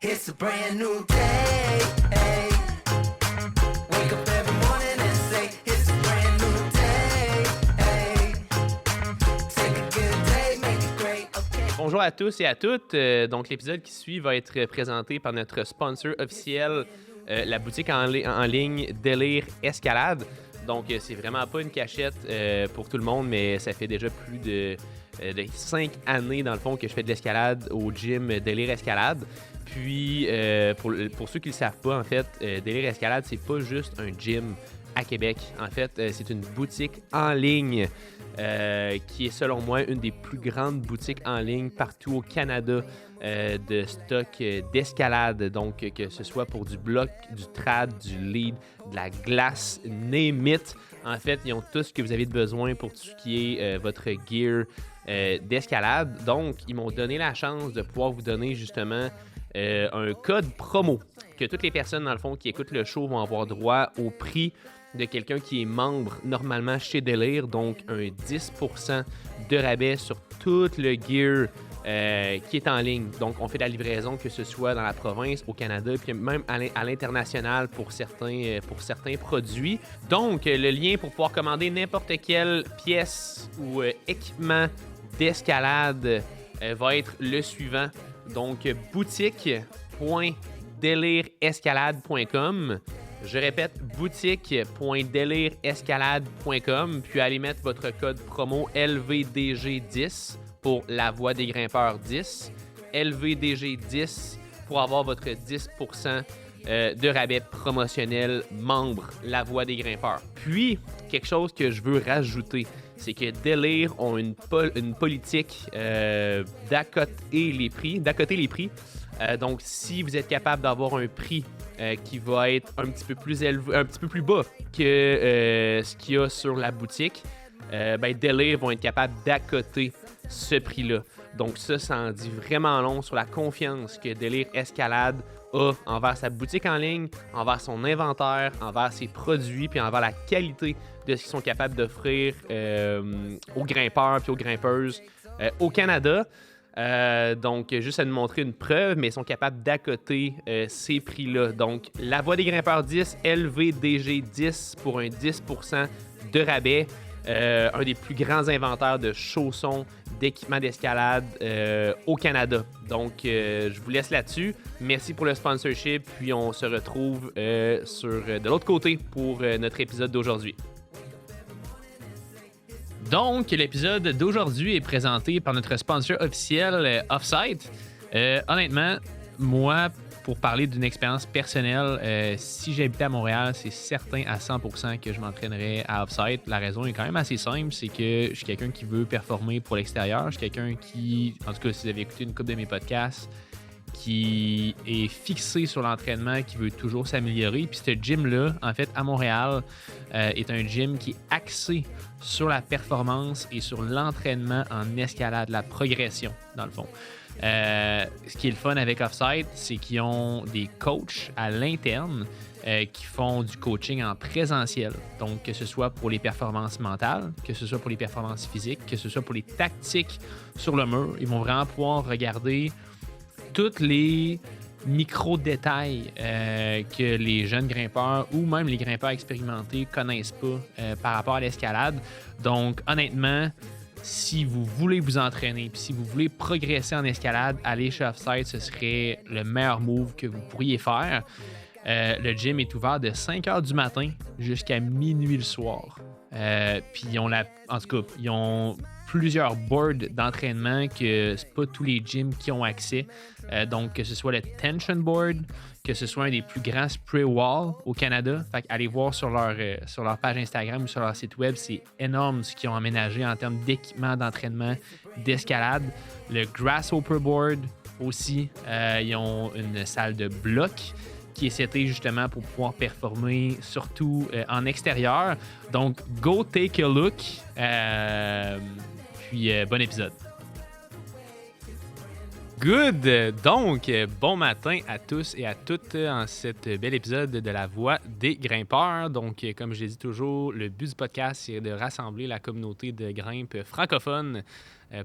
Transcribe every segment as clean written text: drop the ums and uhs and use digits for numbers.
It's a brand new day. Hey. Wake up every morning and say it's a brand new day. Hey. Take a good day, make it great. Okay. Bonjour à tous et à toutes. Donc, l'épisode qui suit va être présenté par notre sponsor officiel, la boutique en ligne Délire Escalade. Donc, c'est vraiment pas une cachette pour tout le monde, mais ça fait déjà plus de 5 années, dans le fond, que je fais de l'escalade au gym Délire Escalade. Puis, pour ceux qui ne le savent pas, en fait, Délire Escalade, c'est pas juste un gym à Québec. En fait, c'est une boutique en ligne qui est, selon moi, une des plus grandes boutiques en ligne partout au Canada de stock d'escalade. Donc, que ce soit pour du bloc, du trad, du lead, de la glace, name it. En fait, ils ont tout ce que vous avez besoin pour tout ce qui est votre gear d'escalade. Donc, ils m'ont donné la chance de pouvoir vous donner justement un code promo que toutes les personnes, dans le fond, qui écoutent le show vont avoir droit au prix de quelqu'un qui est membre normalement chez Délire. Donc, un 10% de rabais sur tout le gear qui est en ligne. Donc, on fait de la livraison, que ce soit dans la province, au Canada, puis même à l'international pour certains produits. Donc, le lien pour pouvoir commander n'importe quelle pièce ou équipement d'escalade va être le suivant. Donc, boutique.delirescalade.com. Je répète, boutique.delirescalade.com. Puis, allez mettre votre code promo LVDG10 pour La Voix des Grimpeurs 10. LVDG10 pour avoir votre 10% de rabais promotionnel membre La Voix des Grimpeurs. Puis, quelque chose que je veux rajouter, c'est que Délire ont une politique d'accoter les prix. Donc, si vous êtes capable d'avoir un prix qui va être un petit peu plus élevé, un petit peu plus bas que ce qu'il y a sur la boutique, Délire vont être capables d'accoter ce prix-là. Donc, ça en dit vraiment long sur la confiance que Délire Escalade a envers sa boutique en ligne, envers son inventaire, envers ses produits, puis envers la qualité de ce qu'ils sont capables d'offrir aux grimpeurs puis aux grimpeuses au Canada. Donc, juste à nous montrer une preuve, mais ils sont capables d'accoter ces prix-là. Donc, La Voix des Grimpeurs 10, LVDG 10 pour un 10% de rabais. Un des plus grands inventaires de chaussons, d'équipements d'escalade au Canada. Donc, je vous laisse là-dessus. Merci pour le sponsorship, puis on se retrouve de l'autre côté pour notre épisode d'aujourd'hui. Donc, l'épisode d'aujourd'hui est présenté par notre sponsor officiel, Offsite. Honnêtement, moi, pour parler d'une expérience personnelle, si j'habitais à Montréal, c'est certain à 100% que je m'entraînerais à Offsite. La raison est quand même assez simple, c'est que je suis quelqu'un qui veut performer pour l'extérieur. Je suis quelqu'un qui, en tout cas, si vous avez écouté une couple de mes podcasts, qui est fixé sur l'entraînement, qui veut toujours s'améliorer. Puis ce gym-là, en fait, à Montréal, est un gym qui est axé sur la performance et sur l'entraînement en escalade, la progression, dans le fond. Ce qui est le fun avec Offsite, c'est qu'ils ont des coachs à l'interne qui font du coaching en présentiel. Donc, que ce soit pour les performances mentales, que ce soit pour les performances physiques, que ce soit pour les tactiques sur le mur, ils vont vraiment pouvoir regarder tous les micro-détails que les jeunes grimpeurs ou même les grimpeurs expérimentés connaissent pas par rapport à l'escalade. Donc, honnêtement, si vous voulez vous entraîner puis si vous voulez progresser en escalade, aller chez Offsite, ce serait le meilleur move que vous pourriez faire. Le gym est ouvert de 5h du matin jusqu'à minuit le soir. Puis ils ont plusieurs boards d'entraînement que c'est pas tous les gyms qui ont accès. Donc, que ce soit le Tension Board, que ce soit un des plus grands spray wall au Canada. Fait allez voir sur leur page Instagram ou sur leur site web, c'est énorme ce qu'ils ont aménagé en termes d'équipement, d'entraînement, d'escalade. Le Grasshopper Board aussi, ils ont une salle de bloc qui est setée justement pour pouvoir performer, surtout en extérieur. Donc, go take a look. Puis, bon épisode. Good! Donc, bon matin à tous et à toutes en cet bel épisode de La Voix des Grimpeurs. Donc, comme je l'ai dit toujours, le but du podcast, c'est de rassembler la communauté de grimpe francophone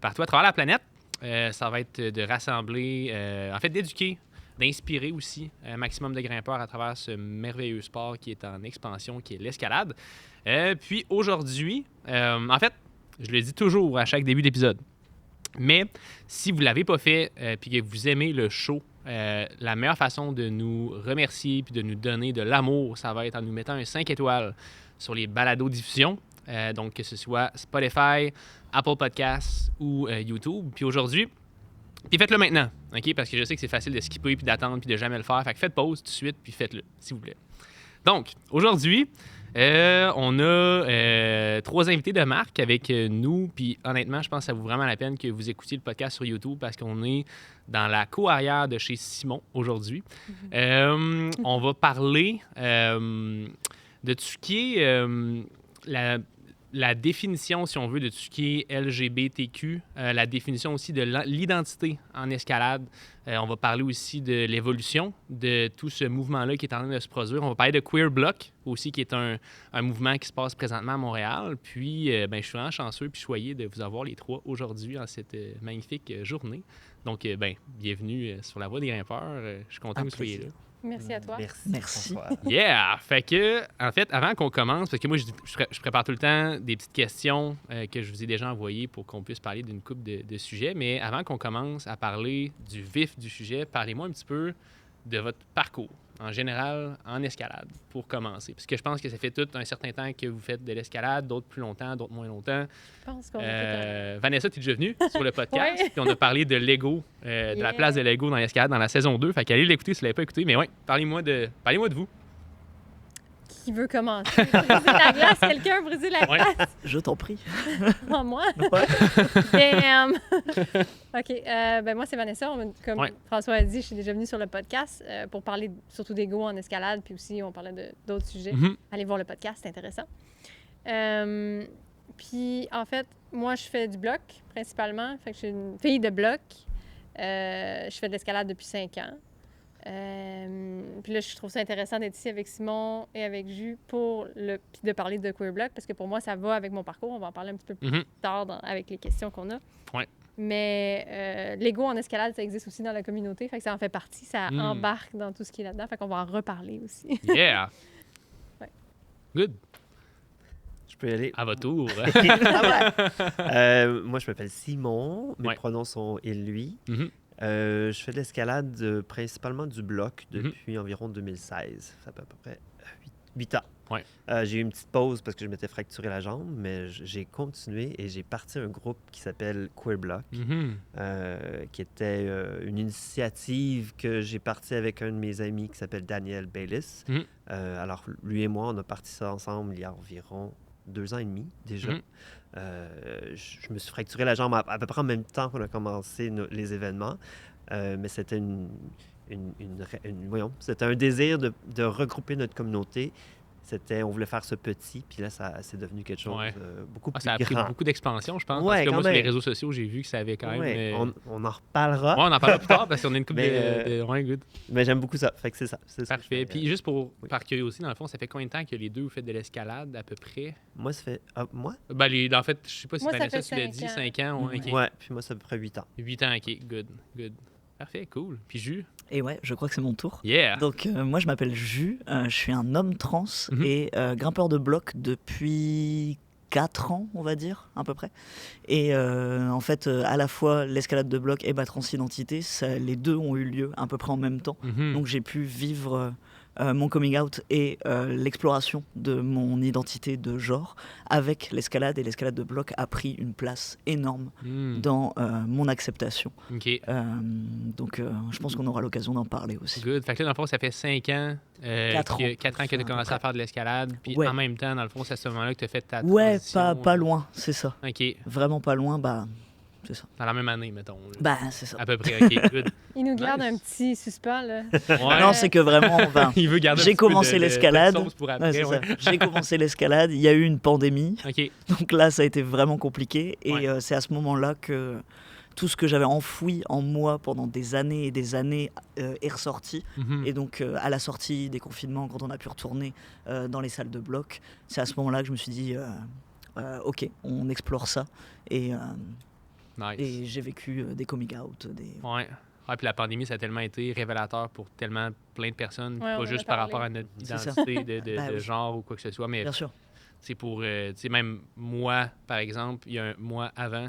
partout à travers la planète. Ça va être de rassembler, d'éduquer d'inspirer aussi un maximum de grimpeurs à travers ce merveilleux sport qui est en expansion, qui est l'escalade. Puis aujourd'hui, en fait, je le dis toujours à chaque début d'épisode, mais si vous ne l'avez pas fait puis que vous aimez le show, la meilleure façon de nous remercier puis de nous donner de l'amour, ça va être en nous mettant un 5 étoiles sur les balados-diffusions. Donc, que ce soit Spotify, Apple Podcasts ou YouTube. Puis aujourd'hui, puis faites-le maintenant, OK? Parce que je sais que c'est facile de skipper puis d'attendre puis de jamais le faire. Fait que faites pause tout de suite puis faites-le, s'il vous plaît. Donc, aujourd'hui, on a 3 invités de marque avec nous. Puis honnêtement, je pense que ça vaut vraiment la peine que vous écoutiez le podcast sur YouTube parce qu'on est dans la cour arrière de chez Simon aujourd'hui. On va parler de tout ce qui est la définition, si on veut, de tout ce qui est LGBTQ, la définition aussi de l'identité en escalade. On va parler aussi de l'évolution de tout ce mouvement-là qui est en train de se produire. On va parler de Queer Bloc aussi, qui est un mouvement qui se passe présentement à Montréal. Puis, je suis vraiment chanceux puis choyé de vous avoir les 3 aujourd'hui en cette magnifique journée. Donc, bienvenue sur la Voie des grimpeurs. Je suis content que vous soyez là. Merci à toi. Merci. Yeah! Fait que, en fait, avant qu'on commence, parce que moi, je prépare tout le temps des petites questions que je vous ai déjà envoyées pour qu'on puisse parler d'une couple de sujets, mais avant qu'on commence à parler du vif du sujet, parlez-moi un petit peu de votre parcours, en général, en escalade, pour commencer. Parce que je pense que ça fait tout un certain temps que vous faites de l'escalade, d'autres plus longtemps, d'autres moins longtemps. Je pense qu'on a Vanessa, tu es déjà venue sur le podcast, Ouais. puis on a parlé de Lego, de la place de Lego dans l'escalade dans la saison 2. Fait qu'allez l'écouter si vous ne l'avez pas écouté. Mais ouais, parlez-moi de vous. Qui veut commencer? Briser la glace, quelqu'un briser la Ouais. glace? Je t'en prie. En moi? Ouais. Damn! OK. Moi, c'est Vanessa. Comme Ouais. François a dit, je suis déjà venue sur le podcast pour parler surtout d'ego en escalade, puis aussi, on parlait d'autres sujets. Mhm. Allez voir le podcast, c'est intéressant. Puis, en fait, moi, je fais du bloc, principalement. Fait que je suis une fille de bloc. Je fais de l'escalade depuis 5 ans. Puis là, je trouve ça intéressant d'être ici avec Simon et avec Jus puis de parler de Queer Bloc, parce que pour moi, ça va avec mon parcours. On va en parler un petit peu plus Mhm. tard avec les questions qu'on a. Ouais. Mais l'ego en escalade, ça existe aussi dans la communauté. Fait que ça en fait partie. Ça embarque dans tout ce qui est là-dedans. Fait qu'on va en reparler aussi. Yeah! Ouais. Good. Je peux y aller. À votre tour. Moi, je m'appelle Simon. Mes Ouais. pronoms sont il, lui. Mhm. Je fais de l'escalade principalement du bloc depuis environ 2016. Ça fait à peu près 8 ans. Ouais. J'ai eu une petite pause parce que je m'étais fracturé la jambe, mais j'ai continué et j'ai parti un groupe qui s'appelle Queer Bloc, Mhm. qui était une initiative que j'ai partie avec un de mes amis qui s'appelle Daniel Baylis. Mhm. Alors, lui et moi, on a parti ça ensemble il y a environ 2 ans et demi déjà. Mhm. Je me suis fracturé la jambe à peu près en même temps qu'on a commencé les événements, mais c'était c'était un désir de regrouper notre communauté. On voulait faire ce petit, puis là, c'est devenu quelque chose Ouais. beaucoup Ah, plus ça a pris grand. beaucoup d'expansion, je pense. Ouais, parce que quand moi, sur les même. réseaux sociaux, j'ai vu que ça avait quand même. Ouais, on en reparlera, Ouais, on en parlera plus tard parce qu'on a une couple Mais, Ouais, good. mais j'aime beaucoup ça. Fait que c'est ça. C'est ça que je Parfait. fais. Puis juste oui. par curiosité, dans le fond, ça fait combien de temps que les deux vous faites de l'escalade à peu près? Moi, ça fait... moi? En fait, je sais pas si Moi, ça Vanessa, fait tu l'as dit, 5 5 ans. Ouais, ok. Ouais, puis moi, c'est à peu près 8 ans. 8 ans, ok. Good. Parfait, cool. Puis Jus? Et ouais, je crois que c'est mon tour. Yeah! Donc moi je m'appelle Jus, je suis un homme trans Mhm. et grimpeur de bloc depuis 4 ans, on va dire, à peu près. Et en fait, à la fois l'escalade de bloc et ma transidentité, les deux ont eu lieu à peu près en même temps. Mhm. Donc j'ai pu vivre mon coming out et l'exploration de mon identité de genre avec l'escalade. Et l'escalade de bloc a pris une place énorme Hmm. dans mon acceptation. Ok. Donc je pense qu'on aura l'occasion d'en parler aussi. Good. Fait que là, dans le fond, ça fait 5 ans. 4 ans. 4 ans que tu as commencé à faire de l'escalade. Puis Ouais. en même temps, dans le fond, c'est à ce moment-là que tu as fait ta Ouais, transition. pas loin, c'est ça. Ok. Vraiment pas loin, bah, c'est ça. Dans la même année, mettons. là. Bah, c'est ça. À peu près, ok. Good. Il nous garde Nice. un petit suspens, là. Ouais. Non, c'est que vraiment, ben, Il veut garder un j'ai petit peu commencé l'escalade. de sauce pour après, ouais, c'est ouais. ça. J'ai commencé l'escalade, il y a eu une pandémie, Ok. donc là, ça a été vraiment compliqué. Et Ouais. c'est à ce moment-là que tout ce que j'avais enfoui en moi pendant des années et des années est ressorti. Mhm. Et donc, à la sortie des confinements, quand on a pu retourner dans les salles de bloc, c'est à ce moment-là que je me suis dit, ok, on explore ça. Et Nice. j'ai vécu des coming out, Ouais. Ah, puis la pandémie, ça a tellement été révélateur pour tellement plein de personnes, Ouais, on pas en a juste par parlé. rapport à notre C'est ça. identité Bah de oui. genre ou quoi que ce soit, mais Bien sûr. c'est pour, tu sais, même moi, par exemple, il y a un mois avant,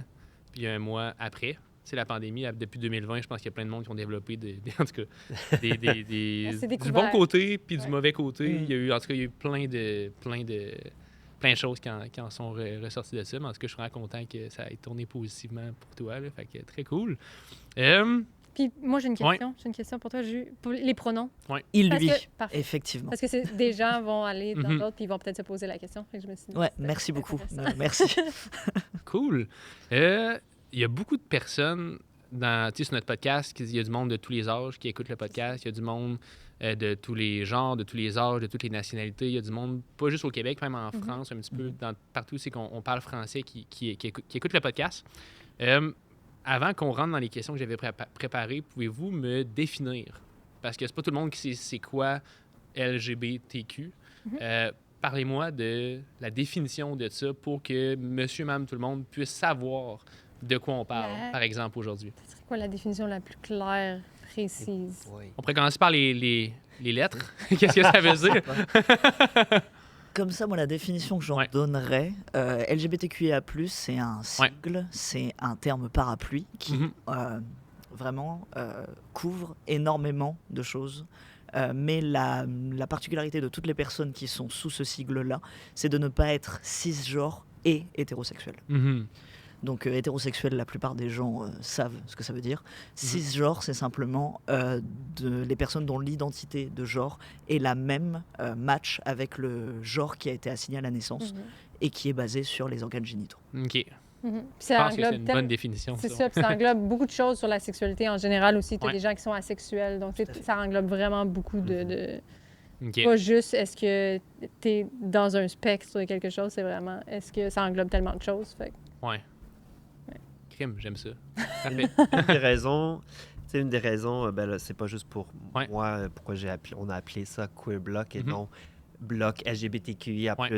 puis il y a un mois après. C'est la pandémie. Depuis 2020, je pense qu'il y a plein de monde qui ont développé en tout cas, On s'est du découvert. bon côté puis du Ouais. mauvais côté. Mm. Il y a eu, en tout cas, il y a eu plein de choses qui en sont ressorties de ça. Mais en tout cas, je suis vraiment content que ça ait tourné positivement pour toi. Là. Fait que très cool. Puis moi, j'ai une Ouais. question. J'ai une question pour toi, pour les pronoms. Il, Parce lui, que, parfait. effectivement. Parce que des gens vont aller dans Mhm. d'autres puis ils vont peut-être se poser la question. Fait que je me suis dit, Ouais, c'était merci beaucoup. intéressant. Merci. Cool. Il y a beaucoup de personnes sur notre podcast. Il y a du monde de tous les âges qui écoute le podcast. Il y a du monde de tous les genres, de tous les âges, de toutes les nationalités. Il y a du monde, pas juste au Québec, même en France, un petit peu partout, c'est qu'on parle français qui écoute le podcast. Avant qu'on rentre dans les questions que j'avais préparées, pouvez-vous me définir? Parce que c'est pas tout le monde qui sait c'est quoi LGBTQ. Parlez-moi de la définition de ça pour que monsieur, madame, tout le monde puisse savoir de quoi on parle, Ouais. par exemple, aujourd'hui. Ce serait quoi la définition la plus claire, précise? Oui. On pourrait commencer par les lettres. Qu'est-ce que ça veut dire? Comme ça, moi, la définition que j'en Ouais. donnerais, LGBTQIA+, c'est un sigle, c'est un terme parapluie qui Mhm. vraiment couvre énormément de choses. Mais la particularité de toutes les personnes qui sont sous ce sigle-là, c'est de ne pas être cisgenre et hétérosexuel. Mhm. Donc hétérosexuel, la plupart des gens savent ce que ça veut dire. Cisgenre, c'est simplement les personnes dont l'identité de genre est la même match avec le genre qui a été assigné à la naissance et qui est basé sur les organes génitaux. OK. Je Mhm. Puis ça pense que c'est englobe une tel- bonne définition. C'est ça. ça, puis ça englobe beaucoup de choses sur la sexualité en général aussi. Tu as Ouais. des gens qui sont asexuels, donc Tout à fait. ça englobe vraiment beaucoup de OK. pas juste est-ce que tu es dans un spectre de quelque chose, c'est vraiment est-ce que ça englobe tellement de choses. Fait que- Ouais. Crime, j'aime ça. Parfait. Une des raisons, ben là, c'est pas juste pour Ouais. moi, pourquoi on a appelé ça Queer Block et Mhm. non Bloc LGBTQIA+, Ouais.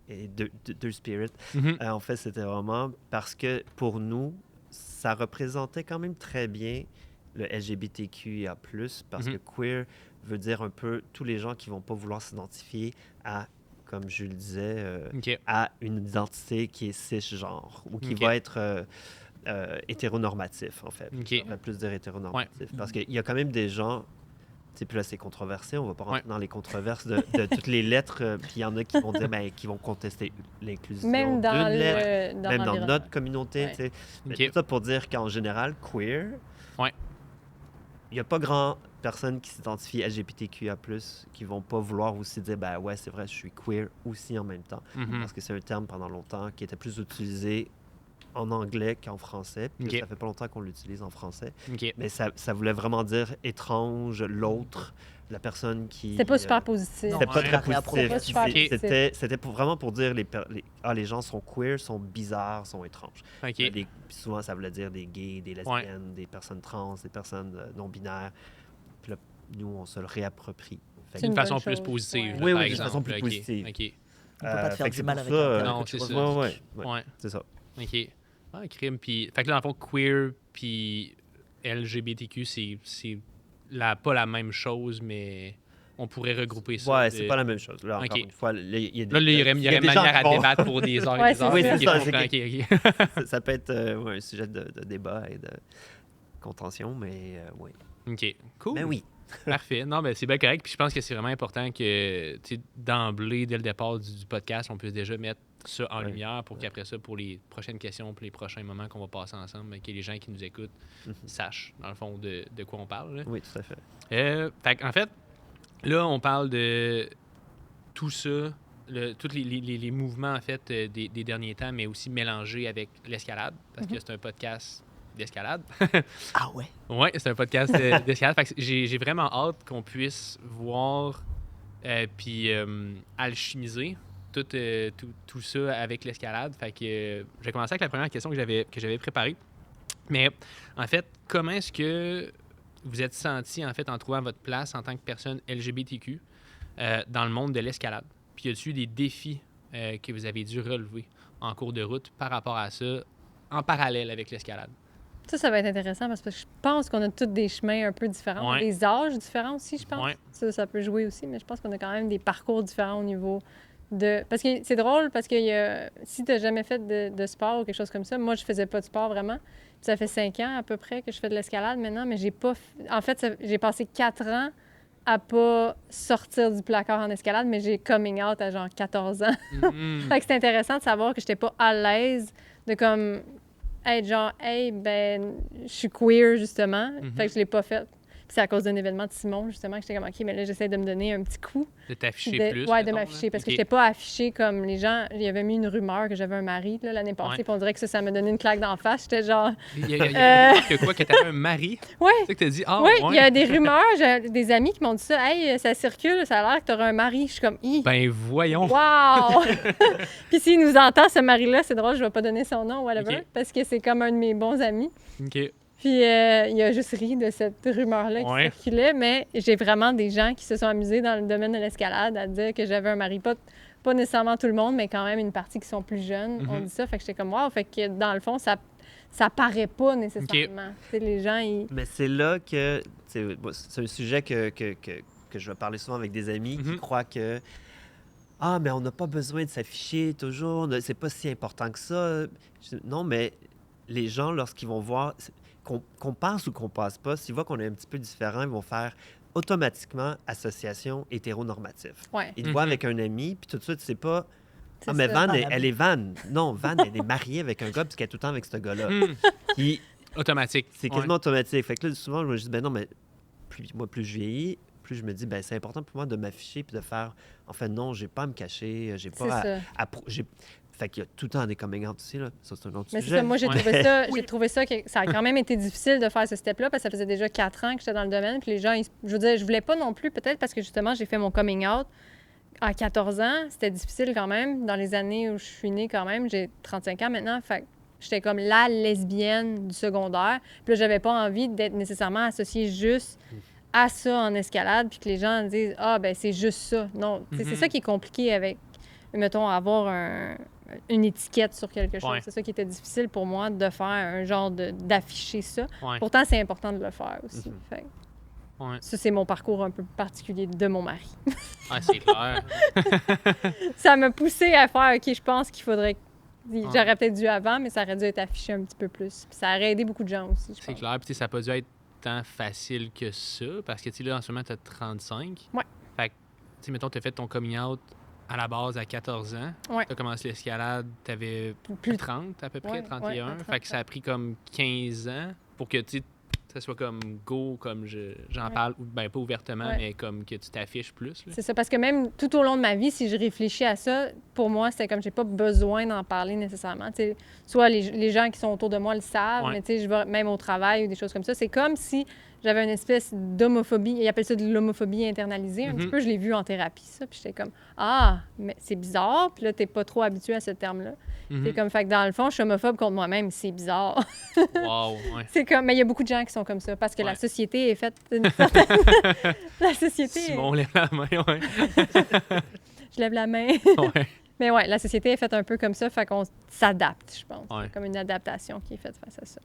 et deux Spirit. Mhm. En fait, c'était vraiment parce que pour nous, ça représentait quand même très bien le LGBTQIA+, parce Mhm. que queer veut dire un peu tous les gens qui vont pas vouloir s'identifier à, comme je le disais, OK. à une identité qui est cisgenre ou qui Ok. va être hétéronormatif, en fait. OK. On va plus dire hétéronormatif. Parce qu'il y a quand même des gens, tu sais, puis là, c'est controversé, on va pas rentrer Ouais. dans les controverses de toutes les lettres, puis il y en a qui vont dire, ben, qui vont contester l'inclusion même dans d'une lettre, le même dans l'environnement. notre communauté, Ouais. tu sais. Mais OK. tout ça pour dire qu'en général, queer, Ouais. il n'y a pas grand personnes qui s'identifient LGBTQIA+, qui vont pas vouloir aussi dire, ben ouais, c'est vrai, je suis queer aussi en même temps. Mhm. Parce que c'est un terme pendant longtemps qui était plus utilisé en anglais qu'en français. Puis Ok. ça fait pas longtemps qu'on l'utilise en français. OK. Mais ça voulait vraiment dire étrange, l'autre, la personne qui... C'était pas super positif. Non, C'était pas Ouais. très C'était pas positif. super positif. C'était vraiment pour dire les gens sont queer, sont bizarres, sont étranges. OK. Puis souvent, ça voulait dire des gays, des lesbiennes, des personnes trans, des personnes non-binaires. Puis là, nous, on se le réapproprie. Fait C'est que- D'une une façon bonne plus chose, positive, ouais. là, Oui, par oui, d'une exemple. façon plus OK. positive. OK. On peut pas te faire fait que du c'est mal pour avec ça, un terme non, que tu c'est ça. revendiques. Ouais, c'est ça. OK. Ah, crime. Puis, fait que là, dans le fond, queer puis LGBTQ, c'est pas la même chose, mais on pourrait regrouper ça. Ouais, de- c'est pas la même chose. Là, encore Ok. une fois, il y a des, Là, il y aurait il une y a des gens manière qui à vont- débattre pour des heures Ouais, et des c'est heures. ça. Oui, c'est Ok, ça, je c'est comprends. Ok, ça peut être ouais, un sujet de débat et de contention, mais oui. OK. OK. Cool. Mais oui. Parfait. Non, ben c'est bien correct. Puis je pense que c'est vraiment important que, tu sais, d'emblée, dès le départ du podcast, on puisse déjà mettre ça en Ouais. lumière pour qu'après ça, pour les prochaines questions, pour les prochains moments qu'on va passer ensemble, ben, que les gens qui nous écoutent Mhm. sachent, dans le fond, de quoi on parle. Là. Oui, tout à fait. En fait, là, on parle de tout ça, tous les mouvements, en fait, des derniers temps, mais aussi mélangés avec l'escalade, parce que c'est un podcast d'escalade. Ah ouais. Oui, c'est un podcast d'escalade. Fait que j'ai vraiment hâte qu'on puisse voir puis alchimiser tout ça avec l'escalade. Fait que je vais commencer avec la première question que j'avais préparée. Mais en fait, comment est-ce que vous êtes senti en fait en trouvant votre place en tant que personne LGBTQ dans le monde de l'escalade? Puis y a-t-il eu des défis que vous avez dû relever en cours de route par rapport à ça, en parallèle avec l'escalade? Ça va être intéressant parce que je pense qu'on a tous des chemins un peu différents, Ouais. des âges différents aussi, je pense. Ouais. Ça peut jouer aussi, mais je pense qu'on a quand même des parcours différents au niveau de... Parce que c'est drôle, parce que si tu n'as jamais fait de sport ou quelque chose comme ça, moi, je faisais pas de sport vraiment. Puis ça fait 5 ans à peu près que je fais de l'escalade maintenant, mais j'ai pas... En fait, j'ai passé 4 ans à pas sortir du placard en escalade, mais j'ai coming out à genre 14 ans. Mhm. Fait que c'est intéressant de savoir que j'étais pas à l'aise de comme être genre, hey, ben, je suis queer, justement. Fait que je l'ai pas fait. Puis c'est à cause d'un événement de Simon, justement, que j'étais comme, OK, mais là, j'essaie de me donner un petit coup. De t'afficher De, plus. ouais, de mettons, m'afficher. là. Parce que Ok. j'étais pas affichée comme les gens. Il y avait mis une rumeur que j'avais un mari là, l'année passée. Ouais. Puis on dirait que ça m'a donné une claque d'en face. J'étais genre, Il y a que quoi, que t'avais un mari? ouais. C'est ça que t'as dit? Ah, Oui, ouais. il y a des rumeurs, j'ai des amis qui m'ont dit ça. Hey, ça circule, ça a l'air que t'auras un mari. Je suis comme, hi. Ben, voyons. Wow! Puis s'il nous entend, ce mari-là, c'est drôle, je vais pas donner son nom, whatever, Ok. parce que c'est comme un de mes bons amis. OK. Puis il a juste ri de cette rumeur-là qui Ouais. circulait, mais j'ai vraiment des gens qui se sont amusés dans le domaine de l'escalade à dire que j'avais un mari. Pas nécessairement tout le monde, mais quand même une partie qui sont plus jeunes. On Mhm. dit ça, fait que j'étais comme, wow, fait que dans le fond, ça paraît pas nécessairement. Tu sais, les gens, ils... Mais c'est là que. C'est un sujet que je vais parler souvent avec des amis qui Mhm. croient que. Ah, mais on n'a pas besoin de s'afficher toujours, c'est pas si important que ça. Non, mais les gens, lorsqu'ils vont voir, qu'on passe ou qu'on passe pas, s'ils voient qu'on est un petit peu différent, ils vont faire automatiquement association hétéronormative. Ouais, Ils te voient Mhm. avec un ami, puis tout de suite, c'est pas. c'est Ah, mais ça. Van, Van, elle est Van. Non, Van, elle est mariée avec un gars, puis qu'elle est tout le temps avec ce gars-là. Hmm. Puis Automatique. c'est quasiment automatique. Fait que là, souvent, je me dis, ben non, mais plus je vieillis, plus je me dis, ben c'est important pour moi de m'afficher puis de faire, en fait, non, j'ai pas à me cacher, j'ai C'est pas ça. Fait qu'il y a tout le temps des coming out aussi, là. Ça, c'est un autre Mais c'est sujet. ça, moi, j'ai Ouais. trouvé ça, j'ai trouvé ça que ça a quand même été difficile de faire ce step-là parce que ça faisait déjà 4 ans que j'étais dans le domaine. Puis les gens, je veux dire, je voulais pas non plus, peut-être parce que justement, j'ai fait mon coming out à 14 ans. C'était difficile quand même. Dans les années où je suis née, quand même, j'ai 35 ans maintenant. Fait que j'étais comme la lesbienne du secondaire. Puis là, j'avais pas envie d'être nécessairement associée juste à ça en escalade. Puis que les gens disent, ah, ben c'est juste ça. Non, tu sais, c'est Mhm. ça qui est compliqué avec, mettons, avoir une étiquette sur quelque chose. Ouais. C'est ça qui était difficile pour moi de faire un genre d'afficher ça. Ouais. Pourtant, c'est important de le faire aussi. Mhm. Fait que Ouais. ça, c'est mon parcours un peu particulier de mon mari. Ah, c'est clair. Ça m'a poussé à faire, OK, je pense qu'il faudrait... J'aurais peut-être dû avant, mais ça aurait dû être affiché un petit peu plus. Puis ça aurait aidé beaucoup de gens aussi, je C'est pense. clair. Puis, tu sais, ça n'a pas dû être tant facile que ça parce que, tu sais, là, en ce moment, tu as 35. Ouais. Fait que, tu sais, mettons, tu as fait ton coming out à la base à 14 ans. Ouais. Tu as commencé l'escalade, tu avais Plus 30 à peu près, Ouais, 31. ouais, à 30, fait que ça a pris comme 15 ans pour que, tu sais, ça soit comme go, comme j'en Ouais. parle, ben pas ouvertement, Ouais. mais comme que tu t'affiches plus. Là. C'est ça, parce que même tout au long de ma vie, si je réfléchis à ça, pour moi, c'était comme j'ai pas besoin d'en parler nécessairement. Tu sais, soit les gens qui sont autour de moi le savent, Ouais. mais tu sais, je vais même au travail ou des choses comme ça. C'est comme si j'avais une espèce d'homophobie. Ils appellent ça de l'homophobie internalisée. Un petit Mhm. peu, je l'ai vu en thérapie, ça. Puis j'étais comme, ah, mais c'est bizarre. Puis là, t'es pas trop habitué à ce terme-là. Mhm. C'est comme, fait que dans le fond, je suis homophobe contre moi-même. C'est bizarre. Wow, ouais. C'est comme, mais il y a beaucoup de gens qui sont comme ça parce que la Ouais. société est faite d'une certaine... La société... Simon lève la main, ouais. Je lève la main. Ouais. Mais ouais, la société est faite un peu comme ça, fait qu'on s'adapte, je pense. Ouais. C'est comme une adaptation qui est faite face à ça.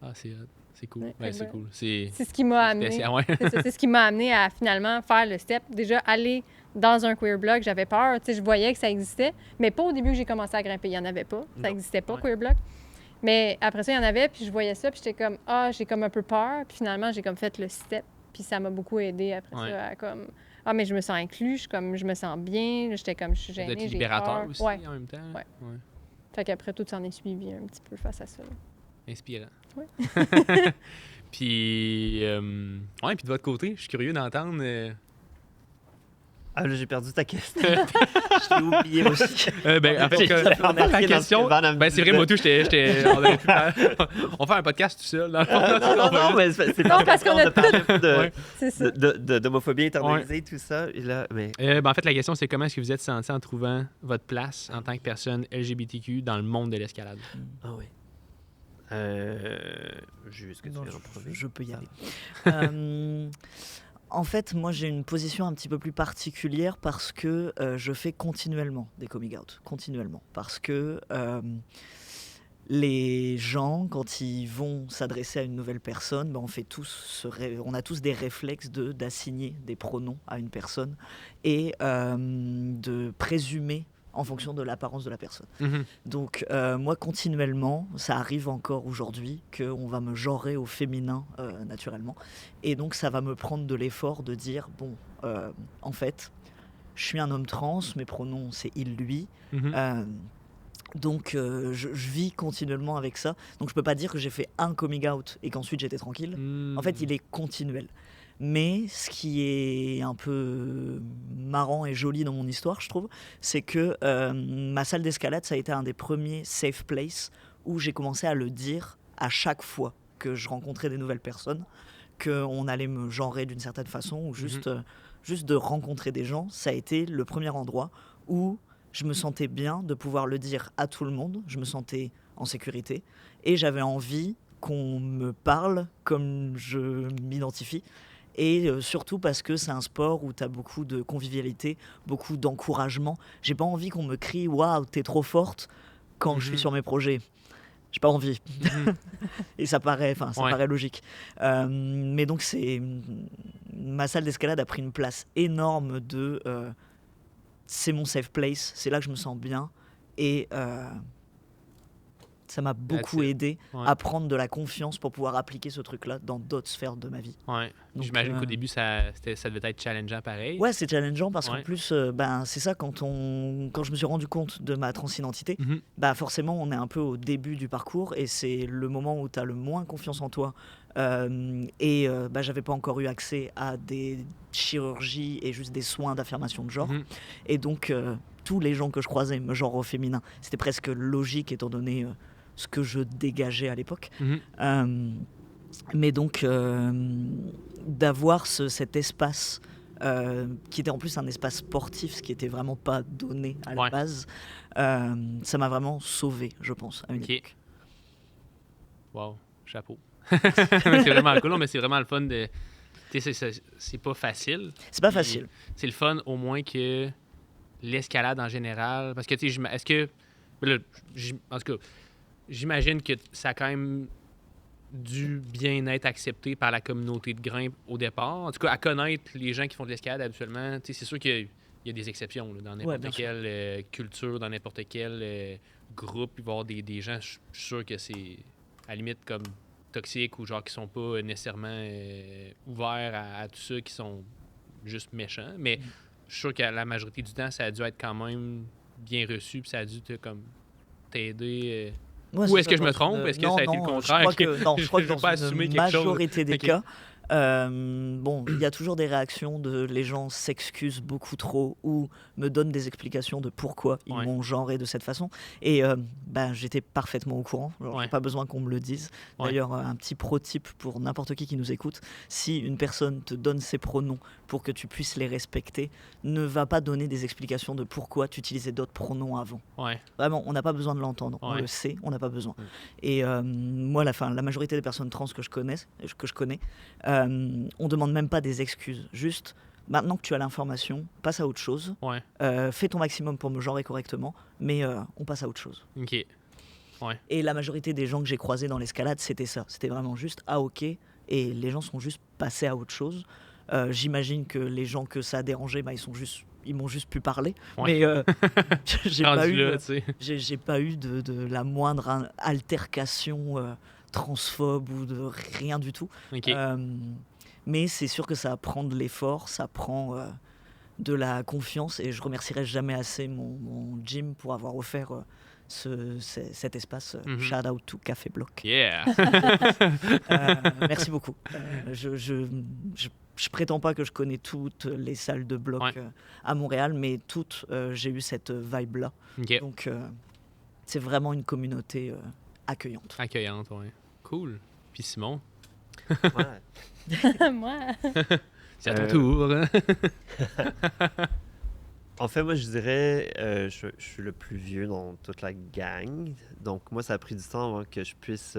Ah, c'est cool. Ouais, Ben, c'est ben, cool. C'est C'est ce qui m'a amené. spécial, ouais. C'est ça, c'est ce qui m'a amené à finalement faire le step. Déjà, aller dans un queer blog, j'avais peur. Tu sais, je voyais que ça existait, mais pas au début que j'ai commencé à grimper. Il n'y en avait pas. Ça Non. n'existait pas, Ouais. queer blog. Mais après ça, il y en avait, puis je voyais ça, puis j'étais comme, ah, j'ai comme un peu peur. Puis finalement, j'ai comme fait le step, puis ça m'a beaucoup aidé après Ouais. ça à comme, ah, mais je me sens inclus, je me sens bien. J'étais comme, je suis Ça doit gênée, être j'ai libérateur peur. aussi Ouais. en même temps. Ouais. Ouais. Fait qu'après, tout s'en est suivi un petit peu face à ça. là. Inspirant. Ouais. Puis, ouais, puis de votre côté, je suis curieux d'entendre. Ah, là, j'ai perdu ta question. Je l'ai oublié aussi. Ben, en fait, J'ai en fait, remarqué la dans ce question. que Van a me Ben, c'est vrai, dit. moi, tout, on fait un podcast tout seul. Dans le fond. Non, non, mais c'est Non, parce qu'on a parlé Ouais. C'est ça. d'homophobie internalisée, tout ça. Et là, mais Ben, en fait, la question, c'est comment est-ce que vous êtes senti en trouvant votre place en tant que personne LGBTQ dans le monde de l'escalade? ah oui. Jules, est-ce que tu Non, veux en premier? je peux y Ça. aller. En fait, moi, j'ai une position un petit peu plus particulière parce que je fais continuellement des coming out. Continuellement. Parce que les gens, quand ils vont s'adresser à une nouvelle personne, ben, on a tous des réflexes d'assigner des pronoms à une personne et de présumer en fonction de l'apparence de la personne. Mhm. Donc moi, continuellement, ça arrive encore aujourd'hui qu'on va me genrer au féminin naturellement. Et donc ça va me prendre de l'effort de dire, bon, en fait, je suis un homme trans, mes pronoms c'est il, lui. Mhm. Donc je vis continuellement avec ça. Donc je peux pas dire que j'ai fait un coming out et qu'ensuite j'étais tranquille. En fait, il est continuel. Mais ce qui est un peu marrant et joli dans mon histoire, je trouve, c'est que ma salle d'escalade, ça a été un des premiers safe places où j'ai commencé à le dire à chaque fois que je rencontrais des nouvelles personnes, qu'on allait me genrer d'une certaine façon, ou juste de rencontrer des gens. Ça a été le premier endroit où je me sentais bien de pouvoir le dire à tout le monde, je me sentais en sécurité, et j'avais envie qu'on me parle comme je m'identifie. Et surtout parce que c'est un sport où tu as beaucoup de convivialité, beaucoup d'encouragement. J'ai pas envie qu'on me crie « Waouh, t'es trop forte » quand je suis sur mes projets. J'ai pas envie. Et ça paraît logique. Mais donc, ma salle d'escalade a pris une place énorme de... c'est mon safe place, c'est là que je me sens bien. Et ça m'a beaucoup aidé à prendre de la confiance pour pouvoir appliquer ce truc-là dans d'autres sphères de ma vie. Ouais. Donc, j'imagine qu'au début, ça devait être challengeant pareil. Ouais, c'est challengeant parce qu'en plus, c'est ça, quand je me suis rendu compte de ma transidentité, forcément, on est un peu au début du parcours et c'est le moment où tu as le moins confiance en toi. J'avais pas encore eu accès à des chirurgies et juste des soins d'affirmation de genre. Et donc, tous les gens que je croisais me genrent au féminin. C'était presque logique étant donné ce que je dégageais à l'époque. Mais donc, d'avoir cet espace qui était en plus un espace sportif, ce qui était vraiment pas donné à la base, ça m'a vraiment sauvé, je pense, à une époque. Wow, chapeau. C'est vraiment cool, mais c'est vraiment le fun de... C'est pas facile. C'est pas facile. C'est le fun au moins que l'escalade en général, parce que tu sais, est-ce que... Là, en tout cas, j'imagine que ça a quand même dû bien être accepté par la communauté de grimpe au départ. En tout cas, à connaître les gens qui font de l'escalade habituellement, c'est sûr qu'il y a des exceptions là, dans n'importe quelle culture, dans n'importe quel groupe. Il va y avoir des gens, je suis sûr que c'est à la limite comme toxiques ou genre qui sont pas nécessairement ouverts à tout ça, qui sont juste méchants. Mais je suis sûr que la majorité du temps, ça a dû être quand même bien reçu, puis ça a dû t'aider. Ou est-ce que je me trompe? Est-ce que ça a été le contraire? Je crois que dans assumer une quelque chose. majorité des cas, il y a toujours des réactions de les gens s'excusent beaucoup trop ou me donnent des explications de pourquoi ils m'ont genré de cette façon. Et j'étais parfaitement au courant. J'ai pas besoin qu'on me le dise. D'ailleurs, un petit pro-tip pour n'importe qui nous écoute. Si une personne te donne ses pronoms pour que tu puisses les respecter, ne va pas donner des explications de pourquoi tu utilisais d'autres pronoms avant. Vraiment, on n'a pas besoin de l'entendre. On le sait, on n'a pas besoin. Et moi, la majorité des personnes trans que je connais, on demande même pas des excuses. Juste, maintenant que tu as l'information, passe à autre chose. Fais ton maximum pour me genrer correctement, mais on passe à autre chose. Et la majorité des gens que j'ai croisés dans l'escalade, c'était ça. C'était vraiment juste « Ah, ok ». Et les gens sont juste passés à autre chose. J'imagine que les gens que ça a dérangé, ils m'ont juste pu parler. Mais j'ai pas eu de la moindre altercation transphobe ou de rien du tout. Mais c'est sûr que ça prend de l'effort, ça prend de la confiance, et je remercierai jamais assez mon gym pour avoir offert cet espace. Shout out to Café Bloc. Merci beaucoup. Je prétends pas que je connais toutes les salles de bloc à Montréal, mais toutes, j'ai eu cette vibe-là. Donc, c'est vraiment une communauté accueillante. Accueillante, oui. Cool. Puis Simon? Moi? C'est à ton tour. En fait, moi, je dirais, je suis le plus vieux dans toute la gang. Donc, moi, ça a pris du temps avant que je puisse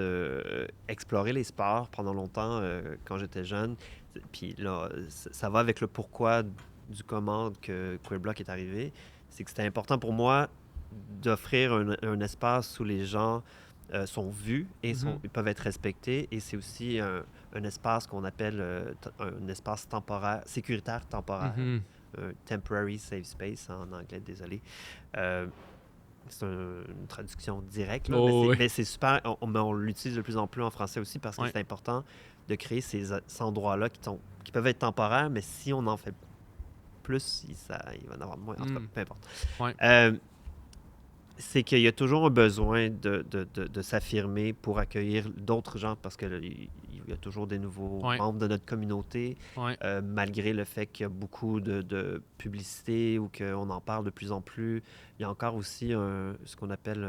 explorer les sports pendant longtemps quand j'étais jeune. Puis là, ça va avec le pourquoi du comment que Queer Block est arrivé. C'est que c'était important pour moi d'offrir un espace où les gens sont vus et ils peuvent être respectés. Et c'est aussi un espace qu'on appelle un espace temporaire, sécuritaire temporaire. Mhm. Temporary safe space en anglais, désolé. C'est une traduction directe, là, mais c'est super. On l'utilise de plus en plus en français aussi parce que c'est important de créer ces endroits-là qui peuvent être temporaires, mais si on en fait plus, il va en avoir moins. En tout cas, peu importe. Ouais. C'est qu'il y a toujours un besoin de s'affirmer pour accueillir d'autres gens parce qu'il y a toujours des nouveaux membres de notre communauté, malgré le fait qu'il y a beaucoup de publicité ou qu'on en parle de plus en plus. Il y a encore aussi ce qu'on appelle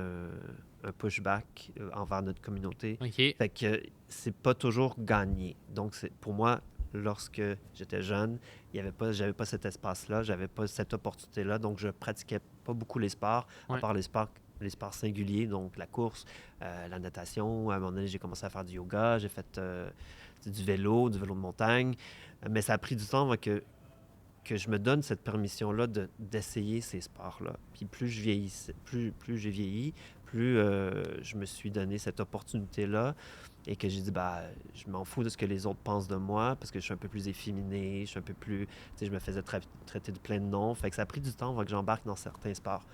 un pushback envers notre communauté. OK. Fait que c'est pas toujours gagné. Donc, pour moi, lorsque j'étais jeune, j'avais pas cet espace-là, j'avais pas cette opportunité-là, donc je pratiquais pas beaucoup les sports, à part les sports singuliers, donc la course, la natation. À un moment donné, j'ai commencé à faire du yoga, j'ai fait du vélo de montagne, mais ça a pris du temps avant que je me donne cette permission-là d'essayer ces sports-là. Puis plus je vieillissais, plus j'ai vieilli, plus je me suis donné cette opportunité-là et que j'ai dit, je m'en fous de ce que les autres pensent de moi parce que je suis un peu plus efféminé, je suis un peu plus... Tu sais, je me faisais traiter de plein de noms. Fait que ça a pris du temps avant que j'embarque dans certains sports.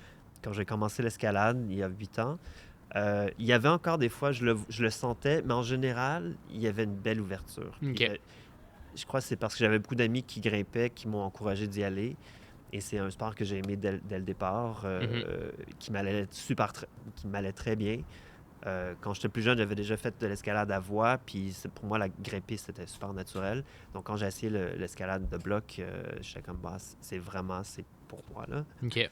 Quand j'ai commencé l'escalade, il y a 8 ans, il y avait encore des fois, je le sentais, mais en général, il y avait une belle ouverture. OK. Je crois que c'est parce que j'avais beaucoup d'amis qui grimpaient, qui m'ont encouragé d'y aller. Et c'est un sport que j'ai aimé dès le départ, qui m'allait très bien. Quand j'étais plus jeune, j'avais déjà fait de l'escalade à voie, puis pour moi, la grimper, c'était super naturel. Donc, quand j'ai essayé l'escalade de bloc, j'étais comme, c'est pour moi, là. OK.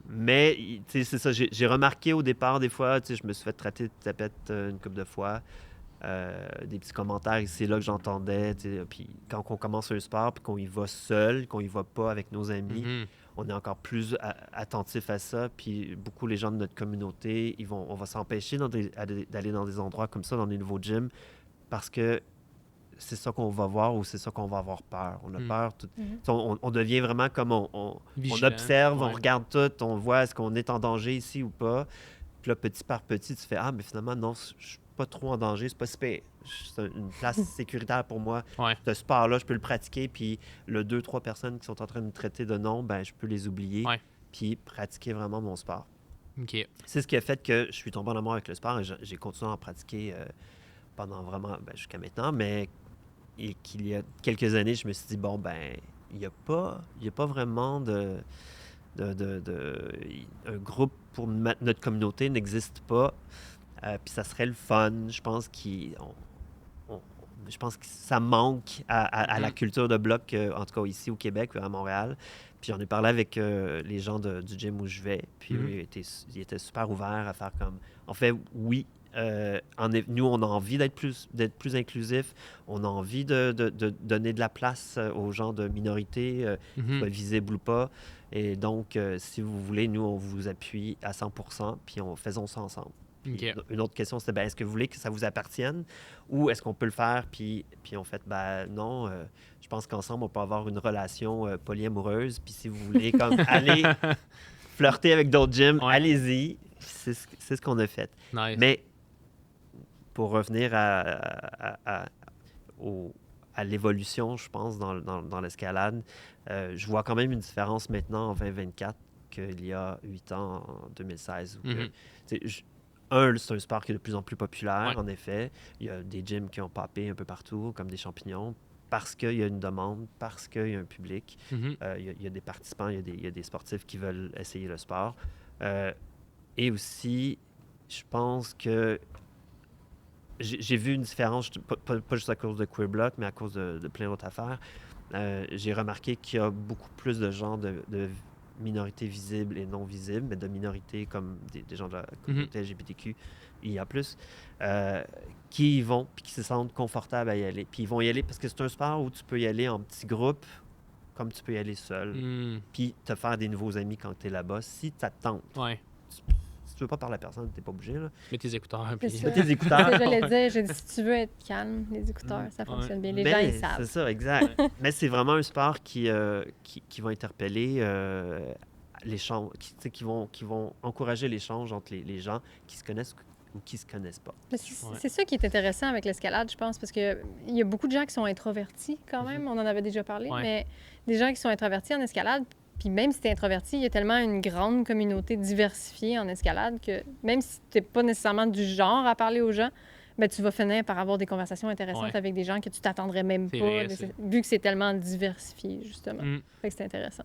Mais, tu sais, c'est ça, j'ai remarqué au départ, des fois, tu sais, je me suis fait traiter de tapette une couple de fois. Des petits commentaires ici là que j'entendais. Puis quand on commence un sport puis qu'on y va seul, qu'on y va pas avec nos amis, on est encore plus attentif à ça. Puis beaucoup les gens de notre communauté, on va s'empêcher d'aller dans des endroits comme ça, dans des nouveaux gyms, parce que c'est ça qu'on va voir ou c'est ça qu'on va avoir peur. On a peur. On devient vraiment comme on observe, on regarde tout, on voit est-ce qu'on est en danger ici ou pas. Puis là, petit par petit, tu fais mais finalement, non, je suis pas trop en danger, c'est pas si pire. C'est une place sécuritaire pour moi. Ce sport-là, je peux le pratiquer, puis le 2-3 personnes qui sont en train de me traiter de non, je peux les oublier, puis pratiquer vraiment mon sport. OK. C'est ce qui a fait que je suis tombé en amour avec le sport et j'ai continué à en pratiquer pendant vraiment, jusqu'à maintenant, mais qu'il y a quelques années, je me suis dit, il n'y a pas vraiment un groupe pour notre communauté n'existe pas. Puis ça serait le fun. Je pense que ça manque à la culture de bloc, en tout cas ici au Québec, à Montréal. Puis j'en ai parlé avec les gens du gym où je vais. Puis eux, ils étaient super ouverts à faire comme... En fait, oui, nous, on a envie d'être plus inclusif. On a envie de donner de la place aux gens de minorité, qu'ils soient visibles ou pas. Et donc, si vous voulez, nous, on vous appuie à 100%, puis faisons ça ensemble. Okay. Une autre question, c'était, est-ce que vous voulez que ça vous appartienne ou est-ce qu'on peut le faire? Puis on fait, non, je pense qu'ensemble, on peut avoir une relation polyamoureuse. Puis si vous voulez comme aller flirter avec d'autres gyms, allez-y. C'est ce qu'on a fait. Nice. Mais pour revenir à l'évolution, je pense, dans l'escalade, je vois quand même une différence maintenant en 2024 qu'il y a 8 ans, en 2016. C'est un sport qui est de plus en plus populaire, en effet. Il y a des gyms qui ont popé un peu partout, comme des champignons, parce qu'il y a une demande, parce qu'il y a un public. Il y a des participants, il y a des sportifs qui veulent essayer le sport. Et aussi, je pense que j'ai vu une différence, pas juste à cause de Queer Block, mais à cause de plein d'autres affaires. J'ai remarqué qu'il y a beaucoup plus de gens de minorités visibles et non visibles, mais de minorités comme des gens de la communauté LGBTQ, il y a plus, qui y vont puis qui se sentent confortables à y aller. Puis ils vont y aller parce que c'est un sport où tu peux y aller en petits groupes, comme tu peux y aller seul, puis te faire des nouveaux amis quand tu es là-bas, si ça te tente. Si tu veux pas parler à personne, t'es pas obligé. Là. Mets tes écouteurs. C'est Puis... ça. Mets tes écouteurs. J'allais dire, j'ai dit, si tu veux être calme, les écouteurs, ça fonctionne bien. Les gens, ils savent. C'est ça, exact. Mais c'est vraiment un sport qui va interpeller l'échange, qui vont encourager l'échange entre les gens qui se connaissent ou qui se connaissent pas. Mais c'est Ouais. c'est ça qui est intéressant avec l'escalade, je pense, parce qu'il y a beaucoup de gens qui sont introvertis quand même, on en avait déjà parlé, Ouais. mais des gens qui sont introvertis en escalade, puis même si tu es introverti, il y a tellement une grande communauté diversifiée en escalade que même si tu n'es pas nécessairement du genre à parler aux gens, ben, tu vas finir par avoir des conversations intéressantes Ouais. avec des gens que tu t'attendrais même C'est pas, vrai, ça. vu que c'est tellement diversifié, justement. Mm. Fait que c'est intéressant.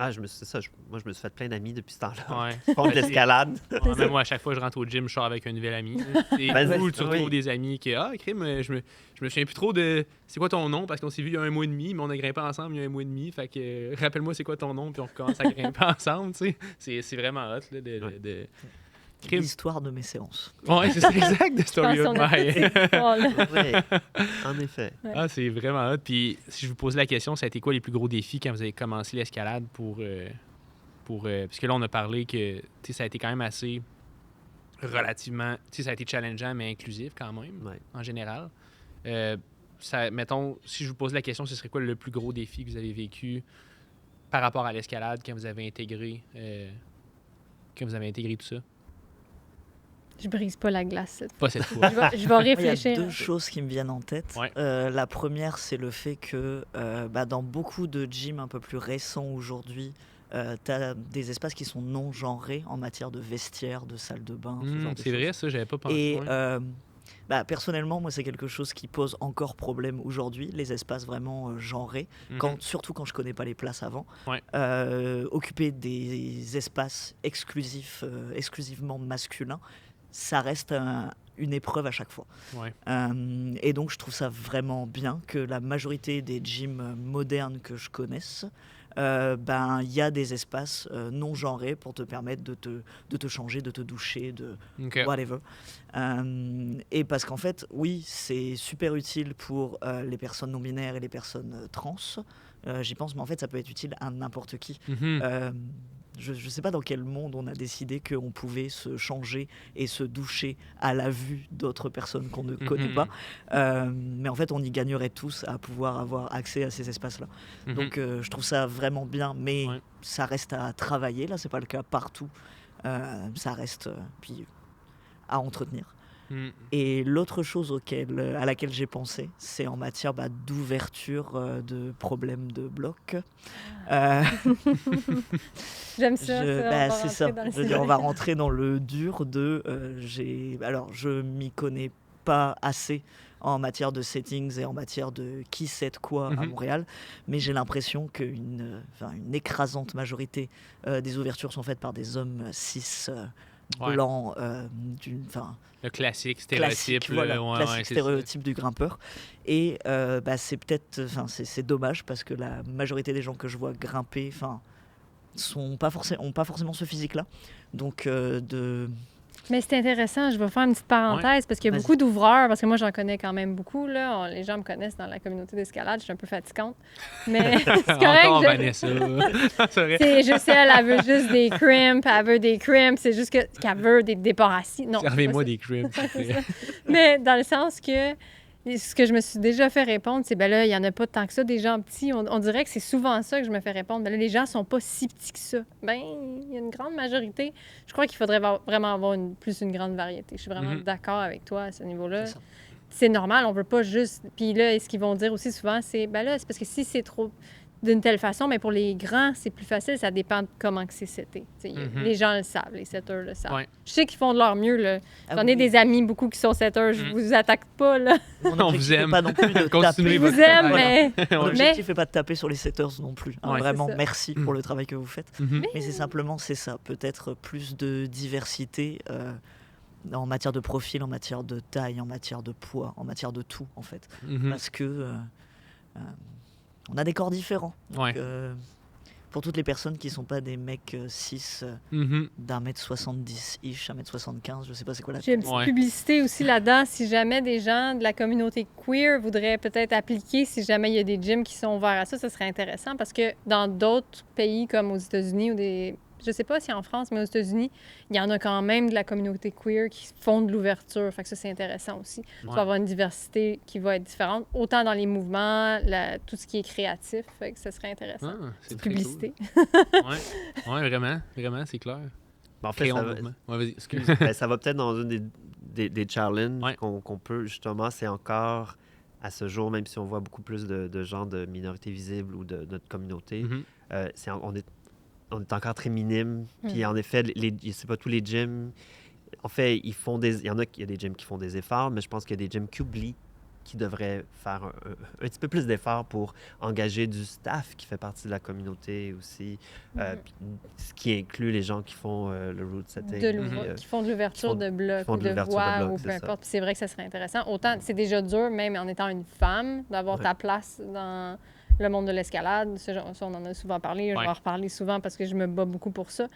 Ah, c'est ça. Moi, je me suis fait plein d'amis depuis ce temps-là. Ouais. Qui font de l'escalade. Ouais, même moi, à chaque fois que je rentre au gym, je sors avec un nouvel ami. C'est Ben, cool, tu oui. retrouves des amis qui, crime, je me souviens plus trop de c'est quoi ton nom, parce qu'on s'est vu il y a 1 mois et demi, mais on a grimpé ensemble il y a 1 mois et demi. Fait que rappelle-moi c'est quoi ton nom, puis on recommence à grimper ensemble, tu sais. C'est vraiment hot, là, de... Crime. L'histoire de mes séances. Ouais, c'est ça, exact, de Je Story pense of qu'on a My. toutes ces histoires-là. Oui, en effet. Ah, c'est vraiment hot. Puis si je vous pose la question, ça a été quoi les plus gros défis quand vous avez commencé l'escalade parce que là, on a parlé que tu sais, ça a été quand même assez relativement... Tu sais, ça a été challengeant, mais inclusif quand même, Ouais. en général. Mettons, si je vous pose la question, ce serait quoi le plus gros défi que vous avez vécu par rapport à l'escalade quand vous avez intégré tout ça? Je brise pas la glace cette Pas cette fois. fois. Je vais Il y a réfléchir. deux choses qui me viennent en tête. Ouais. La première, c'est le fait que dans beaucoup de gyms un peu plus récents aujourd'hui, tu as des espaces qui sont non genrés en matière de vestiaires, de salles de bain, ce genre de C'est choses. vrai, ça, j'avais pas pensé. Et ouais. personnellement, moi, c'est quelque chose qui pose encore problème aujourd'hui, les espaces vraiment genrés, Mhm. surtout quand je connais pas les places avant. Ouais. Occuper des espaces exclusivement masculins, ça reste une épreuve à chaque fois. Ouais. Et donc, je trouve ça vraiment bien que la majorité des gyms modernes que je connaisse, il y a des espaces non genrés pour te permettre de te changer, de te doucher, de OK. whatever. Et parce qu'en fait, oui, c'est super utile pour les personnes non-binaires et les personnes trans. J'y pense, mais en fait, ça peut être utile à n'importe qui. Mhm. Je ne sais pas dans quel monde on a décidé qu'on pouvait se changer et se doucher à la vue d'autres personnes qu'on ne connaît Mhm. pas. Mais en fait, on y gagnerait tous à pouvoir avoir accès à ces espaces-là. Mhm. Donc, je trouve ça vraiment bien, mais Ouais. ça reste à travailler. Là, c'est pas le cas partout. Ça reste puis à entretenir. Mhm. Et l'autre chose à laquelle j'ai pensé, c'est en matière d'ouverture de problèmes de bloc. J'aime ça. Je- on bah, va c'est rentrer ça. dans le Je veux dire, on va rentrer dans le dur de. Alors, je m'y connais pas assez en matière de settings et en matière de qui set quoi à Mhm. Montréal, mais j'ai l'impression qu'une une écrasante majorité des ouvertures sont faites par des hommes cis Ouais. blancs, Le classique, classique, stéréotype. voilà, là, ouais, classique ouais, c'est stéréotype du grimpeur. Et c'est peut-être, c'est dommage parce que la majorité des gens que je vois grimper, ont pas forcément ce physique-là. Donc Mais c'est intéressant, je vais faire une petite parenthèse parce qu'il y a Vas-y. beaucoup d'ouvreurs, parce que moi j'en connais quand même beaucoup. Là. Les gens me connaissent dans la communauté d'escalade, je suis un peu fatigante. Mais c'est correct. Encore je- Vanessa. C'est vrai. C'est juste elle veut juste des crimps, elle veut des crimps, c'est juste qu'elle veut des départs assis. Non, c'est pas Servez-moi ça. des cribs. s'il vous plaît. Mais dans le sens que ce que je me suis déjà fait répondre, c'est ben là, il n'y en a pas tant que ça, des gens petits. On dirait que c'est souvent ça que je me fais répondre. Ben là, les gens sont pas si petits que ça. Ben, il y a une grande majorité. Je crois qu'il faudrait vraiment avoir plus une grande variété. Je suis vraiment Mhm. d'accord avec toi à ce niveau-là. C'est ça. C'est normal, on veut pas juste. Puis là, ce qu'ils vont dire aussi souvent, c'est ben là, c'est parce que si c'est trop d'une telle façon, mais pour les grands, c'est plus facile, ça dépend de comment que c'est seté. Tu sais, Mhm. Les gens le savent, les setters le savent. Ouais. Je sais qu'ils font de leur mieux. Là. Ah J'en oui, ai des amis, beaucoup qui sont setters, je Mm. vous attaque pas, là. mon On objectif vous est aime. pas non plus de Continuez taper. Je votre vous aime, travail. mais... Mon Ouais. objectif n'est pas de taper sur les setters non plus. Ouais. Vraiment, C'est ça. merci pour le travail que vous faites. Mhm. Mais c'est simplement, c'est ça. Peut-être plus de diversité en matière de profil, en matière de taille, en matière de poids, en matière de tout, en fait. Mhm. Parce que on a des corps différents. Donc, Ouais. pour toutes les personnes qui ne sont pas des mecs 6 Mhm. d'1m70-ish, 1m75, je sais pas c'est quoi la J'ai une petite Ouais. publicité aussi là-dedans. Si jamais des gens de la communauté queer voudraient peut-être appliquer, si jamais il y a des gyms qui sont ouverts à ça, ça serait intéressant parce que dans d'autres pays comme aux États-Unis ou des... Je sais pas si en France, mais aux États-Unis, il y en a quand même de la communauté queer qui font de l'ouverture. Fait que ça, c'est intéressant aussi. Tu Ouais. vas avoir une diversité qui va être différente, autant dans les mouvements, tout ce qui est créatif. Fait que ça serait intéressant. Ah, c'est très Publicité. cool. Ouais. Ouais, vraiment, vraiment, c'est clair. En fait, Créons ça le va, mouvement. Ouais, vas-y. excuse, ben, ça va peut-être dans une des challenges Ouais. qu'on peut, justement, c'est encore, à ce jour, même si on voit beaucoup plus de gens de minorités visibles ou de notre communauté, Mhm. on est encore très minime. Puis en effet, c'est pas tous les gyms. En fait, il y en a, il y a des gyms qui font des efforts, mais je pense qu'il y a des gyms qui oublient qui devraient faire un petit peu plus d'efforts pour engager du staff qui fait partie de la communauté aussi, puis ce qui inclut les gens qui font le route setting. Qui font de l'ouverture de blocs font ou de de l'ouverture de voix blocs, ou c'est peu ça. importe. Puis c'est vrai que ça serait intéressant. Autant, c'est déjà dur, même en étant une femme, d'avoir Ouais. ta place dans le monde de l'escalade. Ça, on en a souvent parlé. Je Ouais. vais en reparler souvent parce que je me bats beaucoup pour ça.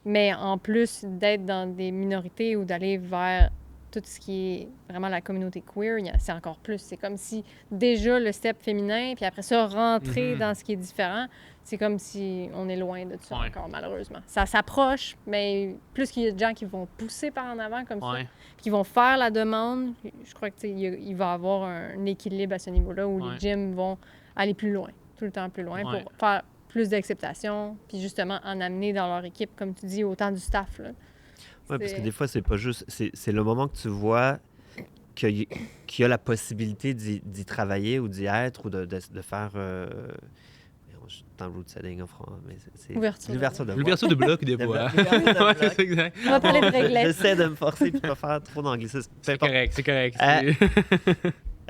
Mais en plus d'être dans des minorités ou d'aller vers tout ce qui est vraiment la communauté queer, c'est encore plus. C'est comme si déjà le step féminin, puis après ça, rentrer Mhm. dans ce qui est différent, c'est comme si on est loin de ça Ouais. encore, malheureusement. Ça s'approche, mais plus qu'il y a de gens qui vont pousser par en avant comme ça, Ouais. puis qui vont faire la demande, je crois que il va y avoir un équilibre à ce niveau-là où Ouais. les gyms vont aller plus loin, tout le temps plus loin, Ouais. pour faire plus d'acceptation, puis justement en amener dans leur équipe, comme tu dis, autant du staff. Là. Oui, parce que C'est- des fois, c'est pas juste. C'est le moment que tu vois qu'il y a la possibilité d'y travailler ou d'y être ou de faire. Je suis dans le route setting en France, mais c'est Ouverture de l'ouverture de voie. L'ouverture de bloc, des De fois. bloc. L'ouverture de Ouais, bloc. c'est exact. On va parler de réglettes. J'essaie de me forcer et de pas faire trop d'anglicisme. Peu C'est importe. correct, c'est correct.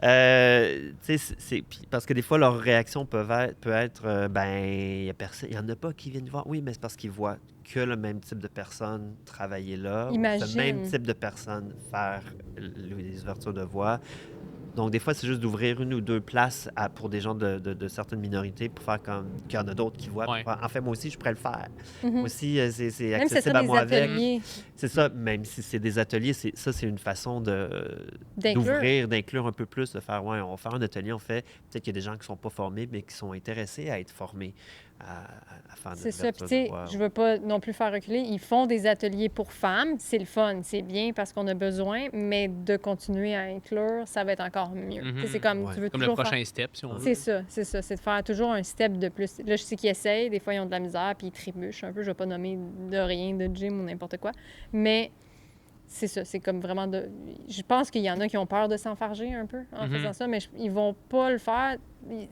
Tu sais, parce que des fois, leur réaction peut être ben, il y en a pas qui viennent voir. Oui, mais c'est parce qu'ils voient que le même type de personnes travailler là, ou ce Imagine. même type de personnes faire les ouvertures de voix. Donc, des fois, c'est juste d'ouvrir une ou deux places pour des gens de certaines minorités pour faire comme qu'il y en a d'autres qui voient. Ouais. Pour faire, en fait, moi aussi, je pourrais le faire. Mhm. Moi aussi, c'est Même si c'est accessible à des moi avec. ateliers C'est ça, même si c'est des ateliers, c'est une façon d'inclure. d'inclure un peu plus, de faire, ouais, on va faire un atelier, on fait, peut-être qu'il y a des gens qui ne sont pas formés, mais qui sont intéressés à être formés à faire de C'est ça. Puis, l'ouverture tu sais, de voix. je veux pas non plus faire reculer. Ils font des ateliers pour femmes. C'est le fun. C'est bien parce qu'on a besoin, mais de continuer à inclure, ça va être encore mieux. Mhm. Tu sais, c'est comme, Ouais. tu veux Comme le toujours faire... prochain step, si on veut. C'est ça. C'est de faire toujours un step de plus. Là, je sais qu'ils essayent. Des fois, ils ont de la misère, puis ils trébuchent un peu. Je vais pas nommer de rien, de gym ou n'importe quoi. Mais c'est ça. C'est comme vraiment de... Je pense qu'il y en a qui ont peur de s'enfarger un peu en Mhm. faisant ça, mais ils vont pas le faire.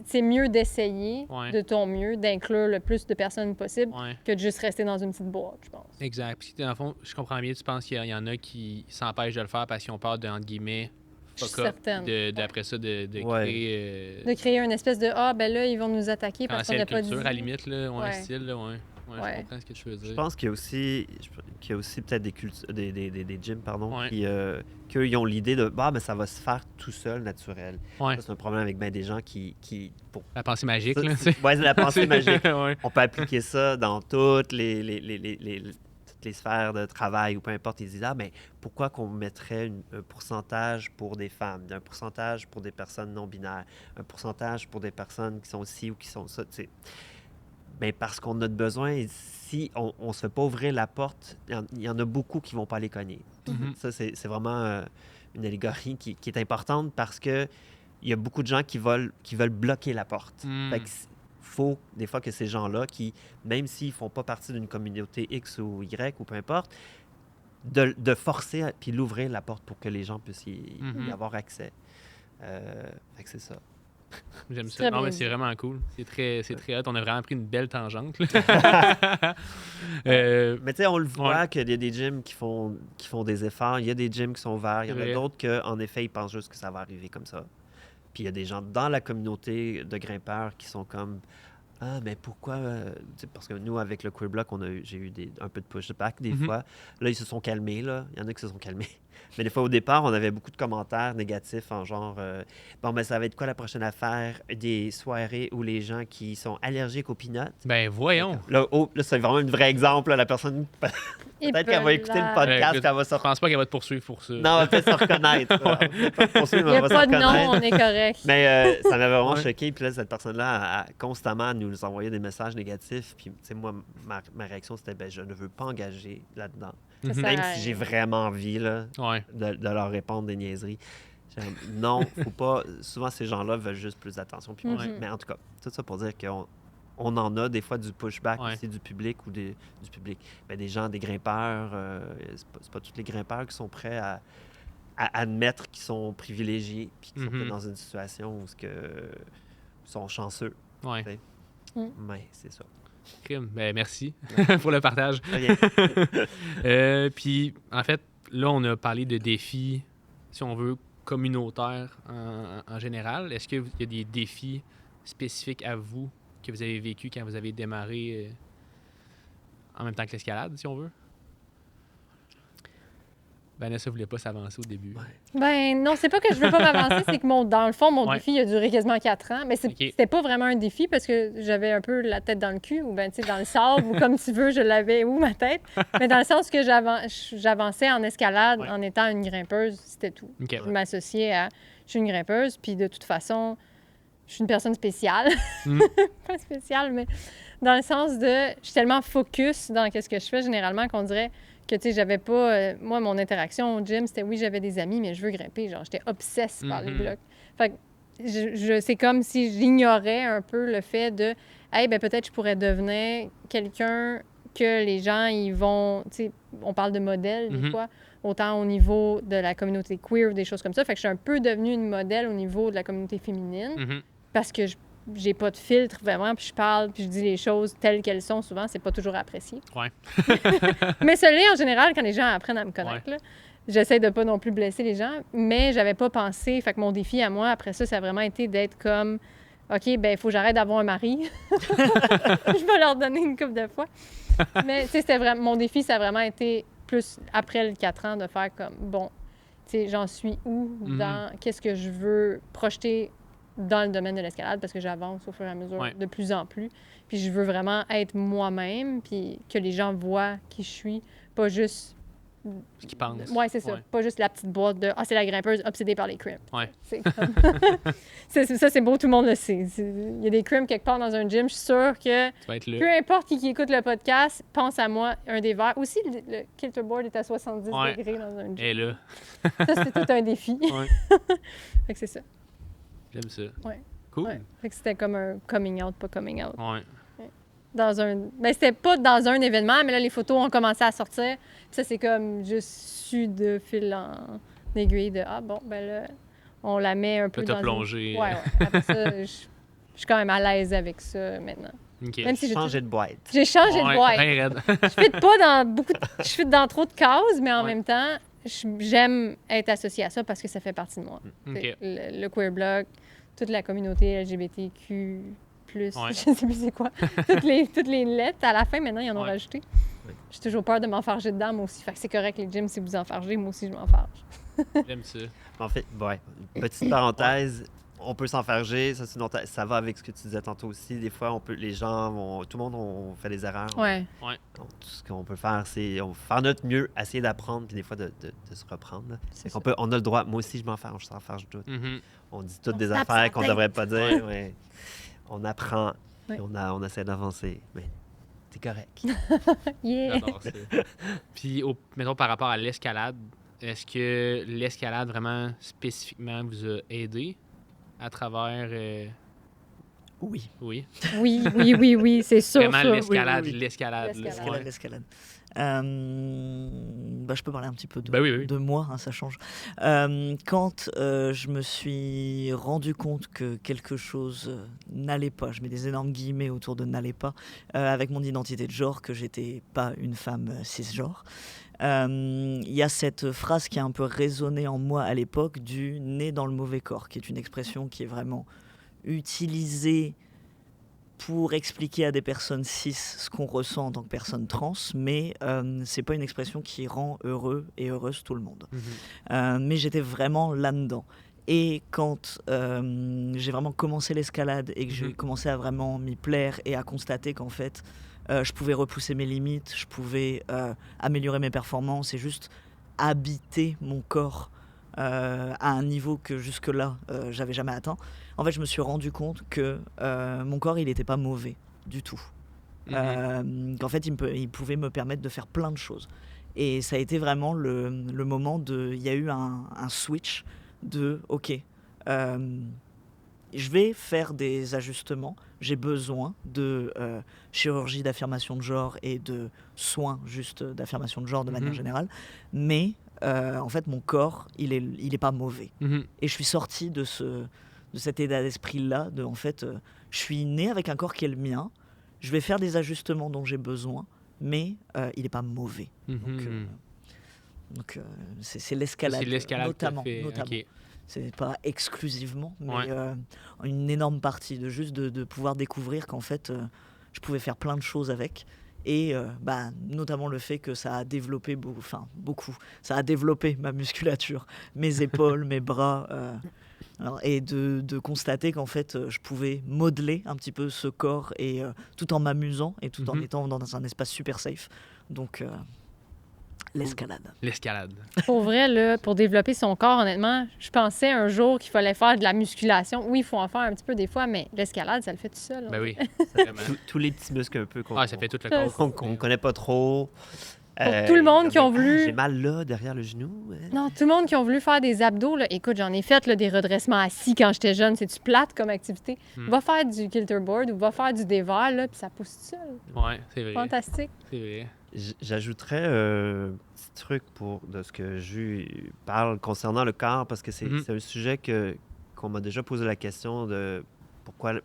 C'est mieux d'essayer Ouais. de ton mieux, d'inclure le plus de personnes possible Ouais. que de juste rester dans une petite boîte, je pense. Exact. Puis, dans le fond, je comprends bien, tu penses qu'il y en a qui s'empêchent de le faire parce qu'ils ont peur de, entre guillemets, Je suis fuck up, certaine. d'après ça, de Ouais. créer De créer une espèce de « Ah, ben là, ils vont nous attaquer parce qu'on cancel n'a pas dit... » culture, à la limite, là, ouais, Ouais. style, là, ouais. Ouais, Ouais. je comprends ce que tu veux dire. Je pense qu'il y a aussi peut-être des gyms, pardon, Ouais. qui ont l'idée de, mais ça va se faire tout seul, naturel. Ouais. Ça, c'est un problème avec ben des gens pour La pensée magique, ça, là, ouais, c'est la pensée magique. ouais. On peut appliquer ça dans toutes toutes les sphères de travail ou peu importe. Ils disent, mais pourquoi qu'on mettrait un pourcentage pour des femmes, un pourcentage pour des personnes non-binaires, un pourcentage pour des personnes qui sont ci ou qui sont ça, tu sais. Ben parce qu'on a besoin, et si on ne se fait pas ouvrir la porte, il y en a beaucoup qui ne vont pas les cogner. Mhm. Ça, c'est vraiment une allégorie qui est importante parce que il y a beaucoup de gens qui veulent bloquer la porte. Mm. Fait que faut des fois que ces gens-là, qui, même s'ils ne font pas partie d'une communauté X ou Y ou peu importe, de forcer puis l'ouvrir la porte pour que les gens puissent y Mhm. avoir accès. Fait que c'est ça. J'aime C'est ça. très Non, bien mais dit. c'est vraiment cool. C'est très hot. On a vraiment pris une belle tangente. Là. Mais tu sais, on le voit Ouais. qu'il y a des gyms qui font des efforts. Il y a des gyms qui sont ouverts. Il y en C'est a vrai. d'autres qu'en effet, ils pensent juste que ça va arriver comme ça. Puis il y a des gens dans la communauté de grimpeurs qui sont comme ah, mais pourquoi tu sais, parce que nous, avec le Queer Block, j'ai eu un peu de pushback des Mhm. fois. Là, ils se sont calmés. Là. Il y en a qui se sont calmés. Mais des fois, au départ, on avait beaucoup de commentaires négatifs en genre bon, ben ça va être quoi la prochaine affaire? Des soirées où les gens qui sont allergiques aux peanuts. Ben, voyons. Là, là, c'est vraiment un vrai exemple. Là, la personne, peut-être qu'elle va écouter le podcast, Écoute, qu'elle va se Je pense pas qu'elle va te poursuivre pour ça. non, elle va peut-être se reconnaître. Elle va peut-être pas poursuivre, Il mais n'y elle a va se pas de nom, reconnaître. on est correct. Mais ça m'avait vraiment Ouais. choqué. Puis là, cette personne-là, constamment, nous envoyait des messages négatifs. Puis, tu sais, moi, ma réaction, c'était, ben, je ne veux pas engager là-dedans. Ça Mhm. sert Même à si j'ai rien. vraiment envie là, Ouais. de leur répondre des niaiseries. J'ai comme, non, faut pas. Souvent, ces gens-là veulent juste plus d'attention. Puis, Mhm. mais en tout cas, tout ça pour dire qu'on on en a des fois du pushback Ouais. aussi du public ou du public. Ben, des gens, des grimpeurs, c'est pas tous les grimpeurs qui sont prêts à admettre qu'ils sont privilégiés puis qu'ils sont peut-être dans une situation où ils sont chanceux. Ouais. Ouais. Mais c'est ça. Crime. Ben, merci pour le partage. Rien. Puis, en fait, là, on a parlé de défis, si on veut, communautaires en général. Est-ce qu'il y a des défis spécifiques à vous que vous avez vécu quand vous avez démarré en même temps que l'escalade, si on veut? Vanessa voulait pas s'avancer au début. Ouais. Ben non, c'est pas que je veux pas m'avancer, c'est que dans le fond, mon Ouais. défi il a duré quasiment 4 ans. Mais Ok. c'était pas vraiment un défi parce que j'avais un peu la tête dans le cul ou ben tu sais dans le sable ou comme tu veux, je l'avais où ma tête. Mais dans le sens que j'avançais en escalade Ouais. en étant une grimpeuse, c'était tout. OK. Je m'associais à je suis une grimpeuse, puis de toute façon, je suis une personne spéciale. Mm. Pas spéciale, mais dans le sens de je suis tellement focus dans ce que je fais généralement qu'on dirait que, tu sais, j'avais pas... moi, mon interaction au gym, c'était oui, j'avais des amis, mais je veux grimper. Genre, j'étais obsesse par les Mhm. blocs. Fait que c'est comme si j'ignorais un peu le fait de, hey, ben peut-être je pourrais devenir quelqu'un que les gens, ils vont... Tu sais, on parle de modèle, des Mhm. fois, autant au niveau de la communauté queer ou des choses comme ça. Fait que je suis un peu devenue une modèle au niveau de la communauté féminine Mhm. parce que j'ai pas de filtre vraiment, puis je parle, puis je dis les choses telles qu'elles sont. Souvent, c'est pas toujours apprécié. Ouais. Mais en général, quand les gens apprennent à me connaître, là, j'essaie de pas non plus blesser les gens, mais j'avais pas pensé. Fait que mon défi à moi, après ça a vraiment été d'être comme, OK, ben il faut que j'arrête d'avoir un mari. Je vais leur donner une couple de fois. Mais tu sais, c'était vraiment mon défi, ça a vraiment été plus après le 4 ans de faire comme, bon, tu sais, j'en suis où dans qu'est-ce que je veux projeter dans le domaine de l'escalade parce que j'avance au fur et à mesure Ouais. de plus en plus. Puis je veux vraiment être moi-même, puis que les gens voient qui je suis, pas juste... Ce qu'ils pensent. Ouais, c'est ça. Ouais. Pas juste la petite boîte de « Ah, c'est la grimpeuse obsédée par les crimps. Ouais. C'est comme... ça, c'est beau, tout le monde le sait. Il y a des crimps quelque part dans un gym. Je suis sûre que Tu vas être là. peu importe qui écoute le podcast, pense à moi, un des verres. Aussi, le kilterboard est à 70 Ouais. degrés dans un gym. Et là, Ça, c'est tout un défi. Ouais. Fait que c'est ça. j'aime ça. Ouais. Cool. Ouais. Fait que c'était comme un coming out, pas coming out. Ouais. Dans un... Ben, c'était pas dans un événement, mais là, les photos ont commencé à sortir. Puis ça, c'est comme juste su de fil en aiguille de « Ah, bon, ben là, on la met un peu Là, dans t'as une- plongé. Ouais, ouais. Après ça, je suis quand même à l'aise avec ça maintenant. OK. Même si j'ai Changer de boîte. J'ai changé de Ouais, boîte. ben raide. Je fit pas dans je fit dans trop de cases, mais en Ouais. même temps, j'aime être associée à ça parce que ça fait partie de moi. OK. C'est le queer blog, toute la communauté LGBTQ+, Ouais. je sais plus c'est quoi. toutes les lettres, à la fin, maintenant, ils en ont Ouais. rajouté. Ouais. J'ai toujours peur de m'enfarger dedans, moi aussi. Fait que c'est correct, les gyms, si vous enfargez, moi aussi, je m'enfarge. J'aime ça. En fait, ouais, petite parenthèse, on peut s'enfarger, ça, ça va avec ce que tu disais tantôt aussi. Des fois, tout le monde, on fait des erreurs. Ouais. Donc, tout ce qu'on peut faire, c'est on faire notre mieux, essayer d'apprendre, puis des fois de se reprendre. Là. C'est Fait ça. qu'on on a le droit, moi aussi, je s'enfarge tout. Mhm. On dit toutes On des se tape affaires sa qu'on tête. devrait pas dire. Ouais. On apprend, Ouais. puis on essaie d'avancer. Mais c'est correct. Yeah! J'adore ça. Puis, mettons, par rapport à l'escalade, est-ce que l'escalade vraiment spécifiquement vous a aidé à travers. Oui. Oui. Oui, c'est sûr. Vraiment ça. l'escalade, oui, oui. l'escalade. là. L'escalade. Ouais. L'escalade. Je peux parler un petit peu de, Ben oui. de moi, hein, ça change. Quand je me suis rendu compte que quelque chose n'allait pas, je mets des énormes guillemets autour de n'allait pas, avec mon identité de genre, que j'étais pas une femme cisgenre, il y a cette phrase qui a un peu résonné en moi à l'époque du « né dans le mauvais corps », qui est une expression qui est vraiment utilisée pour expliquer à des personnes cis ce qu'on ressent en tant que personne trans, mais c'est pas une expression qui rend heureux et heureuse tout le monde. Mhm. Mais j'étais vraiment là-dedans. Et quand j'ai vraiment commencé l'escalade et que j'ai commencé à vraiment m'y plaire et à constater qu'en fait, je pouvais repousser mes limites, je pouvais améliorer mes performances et juste habiter mon corps à un niveau que jusque-là, j'avais jamais atteint. En fait, je me suis rendu compte que mon corps, il n'était pas mauvais du tout. Qu'en fait, il pouvait me permettre de faire plein de choses. Et ça a été vraiment le moment de... Il y a eu un switch de « Ok, je vais faire des ajustements. J'ai besoin de chirurgie d'affirmation de genre et de soins juste d'affirmation de genre de manière générale. Mais en fait, mon corps, il est pas mauvais. Et je suis sorti de cet état d'esprit-là, en fait, je suis né avec un corps qui est le mien, je vais faire des ajustements dont j'ai besoin, mais il n'est pas mauvais. Donc, c'est l'escalade, C'est l'escalade notamment. OK. C'est pas exclusivement, mais Ouais. une énorme partie, de pouvoir découvrir qu'en fait, je pouvais faire plein de choses avec. Et notamment le fait que ça a développé beaucoup. Ça a développé ma musculature, mes épaules, mes bras. Et de constater qu'en fait, je pouvais modeler un petit peu ce corps et tout en m'amusant et tout en étant dans un espace super safe. Donc, l'escalade. L'escalade. Pour vrai, là, pour développer son corps, honnêtement, je pensais un jour qu'il fallait faire de la musculation. Oui, il faut en faire un petit peu des fois, mais l'escalade, ça le fait tout seul. Ben oui, Ça- vraiment. tous les petits muscles un peu qu'on Ah, ça fait tout le Ça, corps. qu'on connaît pas trop. Pour tout le monde qui ont voulu- J'ai mal là, derrière le genou. hein. Non, tout le monde qui a voulu faire des abdos, là, écoute, j'en ai fait là, des redressements assis quand j'étais jeune. C'est-tu plate comme activité? Va faire du kilterboard ou va faire du dévers, là, puis ça pousse tout seul. Ouais, c'est vrai. Fantastique. C'est vrai. J'ajouterais un petit truc de ce que Ju parle concernant le corps, parce que c'est un sujet qu'on m'a déjà posé la question de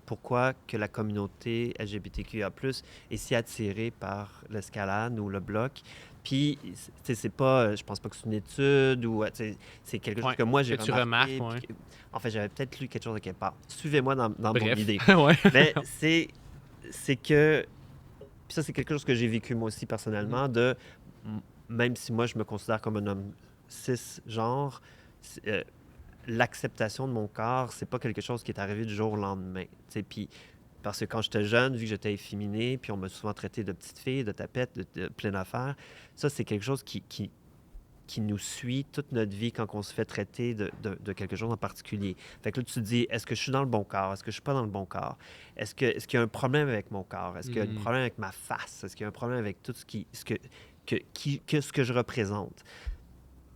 pourquoi que la communauté LGBTQIA+, est si attirée par l'escalade ou le bloc. Puis, c'est pas, je pense pas que c'est une étude ou c'est quelque chose Ouais, que moi j'ai que tu remarqué. remarques, puis en fait, j'avais peut-être lu quelque chose de quelque part. Suivez-moi dans mon Bref. idée. Ouais. Mais c'est que. Puis ça, c'est quelque chose que j'ai vécu moi aussi personnellement, même si moi je me considère comme un homme cisgenre, l'acceptation de mon corps, c'est pas quelque chose qui est arrivé du jour au lendemain. Puis, parce que quand j'étais jeune, vu que j'étais efféminé, puis on m'a souvent traité de petite fille, de tapette, de plein d'affaires, ça, c'est quelque chose qui nous suit toute notre vie quand on se fait traiter de quelque chose en particulier. Fait que là, tu te dis, est-ce que je suis dans le bon corps? Est-ce que je suis pas dans le bon corps? Est-ce qu'il y a un problème avec mon corps? Est-ce qu'il y a un problème avec ma face? Est-ce qu'il y a un problème avec tout ce que je représente?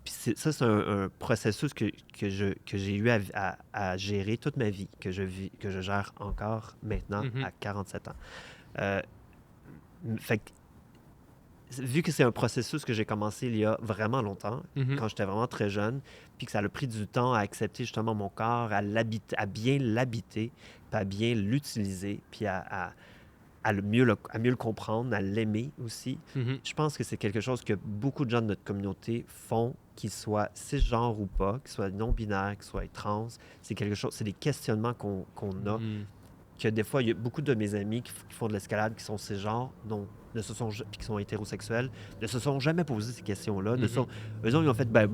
Puis ça, c'est un processus que j'ai eu à gérer toute ma vie, que je gère encore maintenant à 47 ans. Fait que, vu que c'est un processus que j'ai commencé il y a vraiment longtemps, quand j'étais vraiment très jeune, puis que ça a pris du temps à accepter justement mon corps, à bien l'habiter, puis à bien l'utiliser, puis à mieux le comprendre, à l'aimer aussi. Je pense que c'est quelque chose que beaucoup de gens de notre communauté font, qu'ils soient cisgenres ou pas, qu'ils soient non-binaires, qu'ils soient trans. C'est des questionnements qu'on a. Que des fois, il y a beaucoup de mes amis qui font de l'escalade, qui sont cisgenres, puis qui sont hétérosexuels, ne se sont jamais posé ces questions-là. Eux autres, ils ont fait, moi,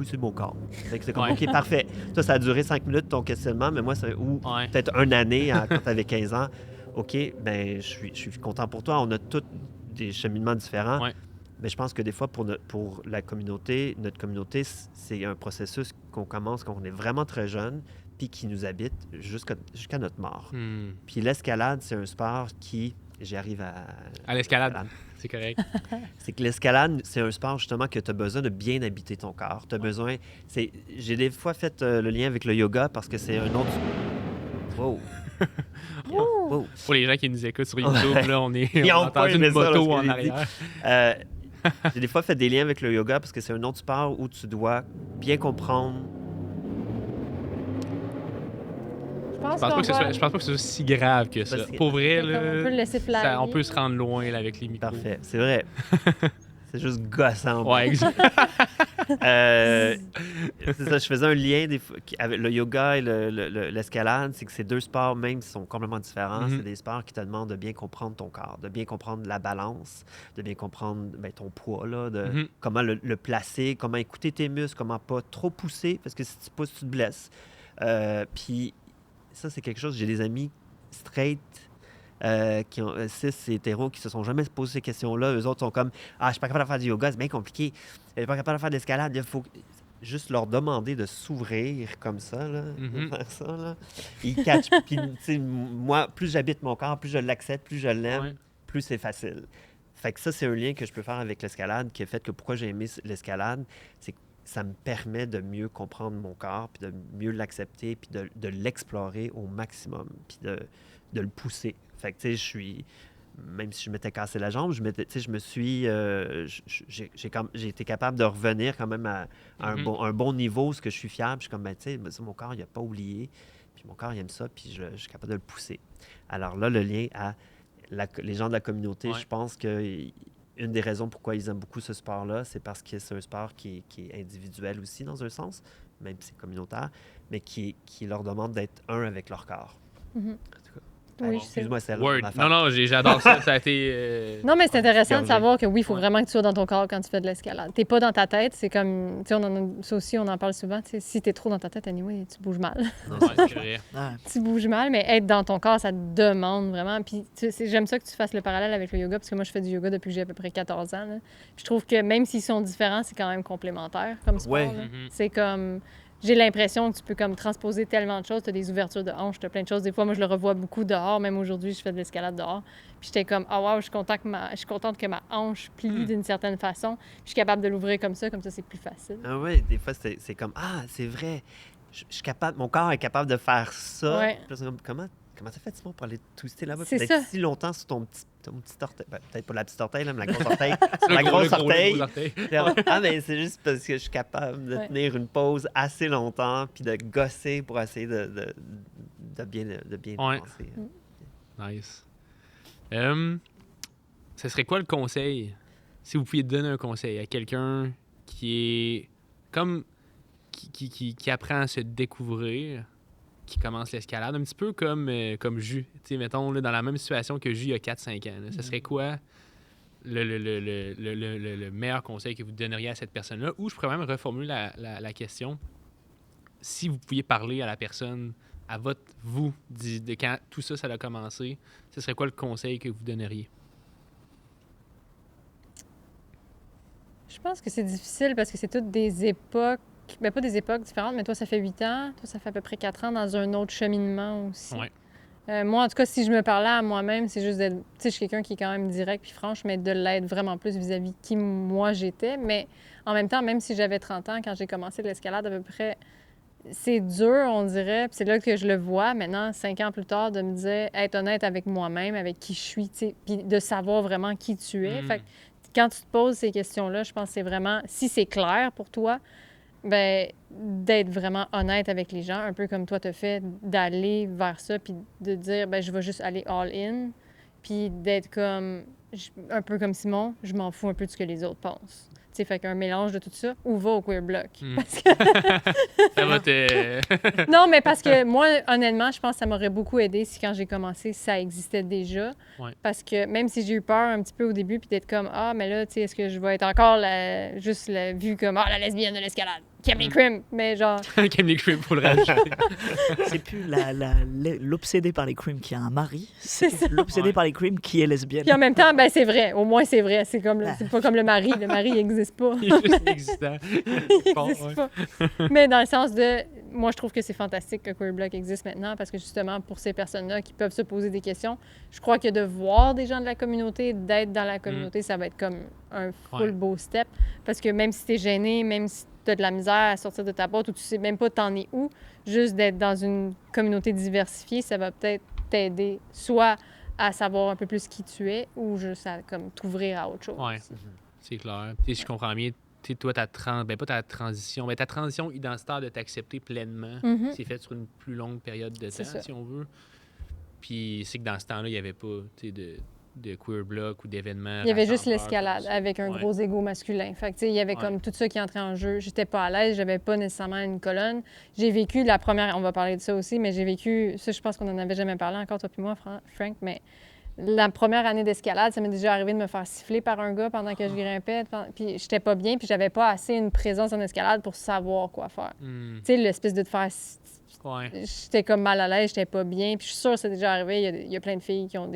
c'est mon corps. Fait que c'est comme, Ouais. OK, parfait. Toi, ça a duré 5 minutes, ton questionnement, mais moi, peut-être une année, quand tu avais 15 ans. OK, ben je suis content pour toi. On a tous des cheminements différents. Ouais. Mais je pense que des fois, pour notre communauté, c'est un processus qu'on commence quand on est vraiment très jeune, puis qui nous habite jusqu'à notre mort. Puis l'escalade, c'est un sport qui... J'y arrive À l'escalade, c'est correct. C'est que l'escalade, c'est un sport justement que tu as besoin de bien habiter ton corps. Tu as besoin... J'ai des fois fait le lien avec le yoga parce que c'est un autre... Wow! Wow. Pour les gens qui nous écoutent sur YouTube, là, on Ils a ont pas entendu aimé une ça, moto lorsque en j'ai dit. arrière. J'ai des fois fait des liens avec le yoga parce que c'est un autre sport où tu dois bien comprendre. Je pense Je pense pas que ce soit si grave que ça. Parce que- Pour vrai, On peut le là, laisser flyer. on peut se rendre loin là, avec les micros. Parfait, c'est vrai. C'est juste gossant. Ouais, exact. C'est ça, je faisais un lien avec le yoga et l'escalade, c'est que ces deux sports, même s'ils sont complètement différents, c'est des sports qui te demandent de bien comprendre ton corps, de bien comprendre la balance, de bien comprendre ton poids, là, comment le placer, comment écouter tes muscles, comment pas trop pousser, parce que si tu pousses, tu te blesses. Puis ça, c'est quelque chose, j'ai des amis straight, qui ont cis et hétéros qui se sont jamais posé ces questions-là. Eux autres sont comme « Ah, je suis pas capable de faire du yoga, c'est bien compliqué. Je suis pas capable de faire de l'escalade. Il faut juste leur demander de s'ouvrir comme ça, là, de faire ça, là. » Ils catchent. Puis, tu sais, moi, plus j'habite mon corps, plus je l'accepte, plus je l'aime, Ouais. plus c'est facile. Fait que ça, c'est un lien que je peux faire avec l'escalade qui a fait que pourquoi j'ai aimé l'escalade, ça me permet de mieux comprendre mon corps, puis de mieux l'accepter, puis de l'explorer au maximum, puis de le pousser. Fait que, tu sais, même si je m'étais cassé la jambe, je me suis... j'ai été capable de revenir quand même à un bon niveau, ce que je suis fiable. Je suis comme, ben, tu sais, mon corps, il n'a pas oublié. Puis mon corps, il aime ça, puis je suis capable de le pousser. Alors là, le lien à les gens de la communauté, je pense que une des raisons pourquoi ils aiment beaucoup ce sport-là, c'est parce que c'est un sport qui est individuel aussi, dans un sens, même si c'est communautaire, mais qui leur demande d'être un avec leur corps. Mhm. En tout cas. Oui, Bon, je sais. excuse-moi, c'est Word. Non, j'adore ça. Ça a été. Non, mais c'est intéressant de gorgé. savoir que oui, il faut Ouais. vraiment que tu sois dans ton corps quand tu fais de l'escalade. T'es pas dans ta tête, c'est comme, tu sais, ça aussi, on en parle souvent, tu sais, si t'es trop dans ta tête, anyway, tu bouges mal. Non, Ouais, c'est vrai. Ouais. Tu bouges mal, mais être dans ton corps, ça te demande vraiment. Puis j'aime ça que tu fasses le parallèle avec le yoga, parce que moi, je fais du yoga depuis que j'ai à peu près 14 ans. Là. Je trouve que même s'ils sont différents, c'est quand même complémentaire comme sport. Ouais. là. Mhm. C'est comme... J'ai l'impression que tu peux comme transposer tellement de choses. Tu as des ouvertures de hanches, tu as plein de choses. Des fois, moi, je le revois beaucoup dehors. Même aujourd'hui, je fais de l'escalade dehors. Puis j'étais comme, ah wow, je suis contente que ma hanche plie d'une certaine façon. Puis je suis capable de l'ouvrir comme ça c'est plus facile. Ah ouais, des fois, c'est comme, ah, c'est vrai, je suis capable, mon corps est capable de faire ça. Ouais. Puis là, c'est comme, comment t'as fait, Simon, pour aller twister là-bas? C'est D'être ça. si longtemps sur ton petit orteil. Ben, peut-être pas la petite orteil, là, mais la grosse orteil. Le la gros- grosse le gros- le orteil. gros orteil. Ah, mais c'est juste parce que je suis capable de Ouais. tenir une pause assez longtemps puis de gosser pour essayer de bien Ouais. penser. Nice. Ce serait quoi le conseil, si vous pouviez donner un conseil à quelqu'un qui est comme qui apprend à se découvrir, qui commence l'escalade, un petit peu comme Jus. Tu sais, mettons, là, dans la même situation que Jus il y a 4-5 ans. Là. Ce serait quoi le meilleur conseil que vous donneriez à cette personne-là? Ou je pourrais même reformuler la question. Si vous pouviez parler à la personne, à vous, de quand tout ça, ça a commencé, ce serait quoi le conseil que vous donneriez? Je pense que c'est difficile parce que c'est toutes des époques, ben pas des époques différentes, mais toi, ça fait 8 ans, toi, ça fait à peu près 4 ans dans un autre cheminement aussi. Ouais. Moi, en tout cas, si je me parlais à moi-même, c'est juste d'être, tu sais, je suis quelqu'un qui est quand même direct puis franche, mais de l'être vraiment plus vis-à-vis qui moi j'étais. Mais en même temps, même si j'avais 30 ans, quand j'ai commencé l'escalade à peu près, c'est dur, on dirait, puis c'est là que je le vois maintenant, 5 ans plus tard, de me dire, être honnête avec moi-même, avec qui je suis, tu sais, puis de savoir vraiment qui tu es. Mm. Fait que quand tu te poses ces questions-là, je pense que c'est vraiment, si c'est clair pour toi, ben d'être vraiment honnête avec les gens, un peu comme toi t'as fait, d'aller vers ça, puis de dire, ben je vais juste aller all-in, puis d'être comme, un peu comme Simon, je m'en fous un peu de ce que les autres pensent. Tu sais, fait qu'un mélange de tout ça, ou va au Queer Block. Mm. Parce que... Ça va te... Non, mais parce que moi, honnêtement, je pense que ça m'aurait beaucoup aidé si quand j'ai commencé, ça existait déjà. Ouais. Parce que même si j'ai eu peur un petit peu au début, puis d'être comme, ah, mais là, tu sais, est-ce que je vais être encore juste vue comme, ah, la lesbienne de l'escalade, qui aime les crimes, mais genre, Qui aime les crimes pour le rajouter. C'est plus l'obsédée par les crimes qui a un mari, C'est ça. c'est l'obsédée Ouais. par les crimes qui est lesbienne. puis en même temps, ben c'est vrai, au moins c'est vrai, c'est comme, c'est pas comme le mari il n'existe pas. Il est juste existant. Il Bon, existe ouais. pas. Mais dans le sens de, moi, je trouve que c'est fantastique que Queer Block existe maintenant parce que justement, pour ces personnes-là qui peuvent se poser des questions, je crois que de voir des gens de la communauté, d'être dans la communauté, ça va être comme un full Ouais. beau step. Parce que même si t'es gêné, même si t'as de la misère à sortir de ta boîte ou tu sais même pas t'en es où, juste d'être dans une communauté diversifiée, ça va peut-être t'aider soit à savoir un peu plus qui tu es ou juste à comme t'ouvrir à autre chose. Ouais, c'est clair. Puis si je comprends bien, tu sais, toi, pas ta transition, mais ta transition identitaire de t'accepter pleinement, Mhm. c'est fait sur une plus longue période de C'est temps, ça. si on veut. Puis c'est que dans ce temps-là, il n'y avait pas tu sais, de Queer Block ou d'événements. Il y avait juste rassembleurs l'escalade comme ça. avec un Ouais. gros ego masculin. Fait que, tu sais, il y avait Ouais. comme tout ça qui entrait en jeu. J'étais pas à l'aise, j'avais pas nécessairement une colonne. J'ai vécu la première, on va parler de ça aussi, mais j'ai vécu, ça je pense qu'on en avait jamais parlé encore, toi puis moi, Frank, mais la première année d'escalade, ça m'est déjà arrivé de me faire siffler par un gars pendant que je grimpais, puis j'étais pas bien, puis j'avais pas assez une présence en escalade pour savoir quoi faire. Hmm. Tu sais, l'espèce de te faire... Ouais. J'étais comme mal à l'aise, j'étais pas bien. Puis je suis sûre que c'est déjà arrivé. Il y a plein de filles qui ont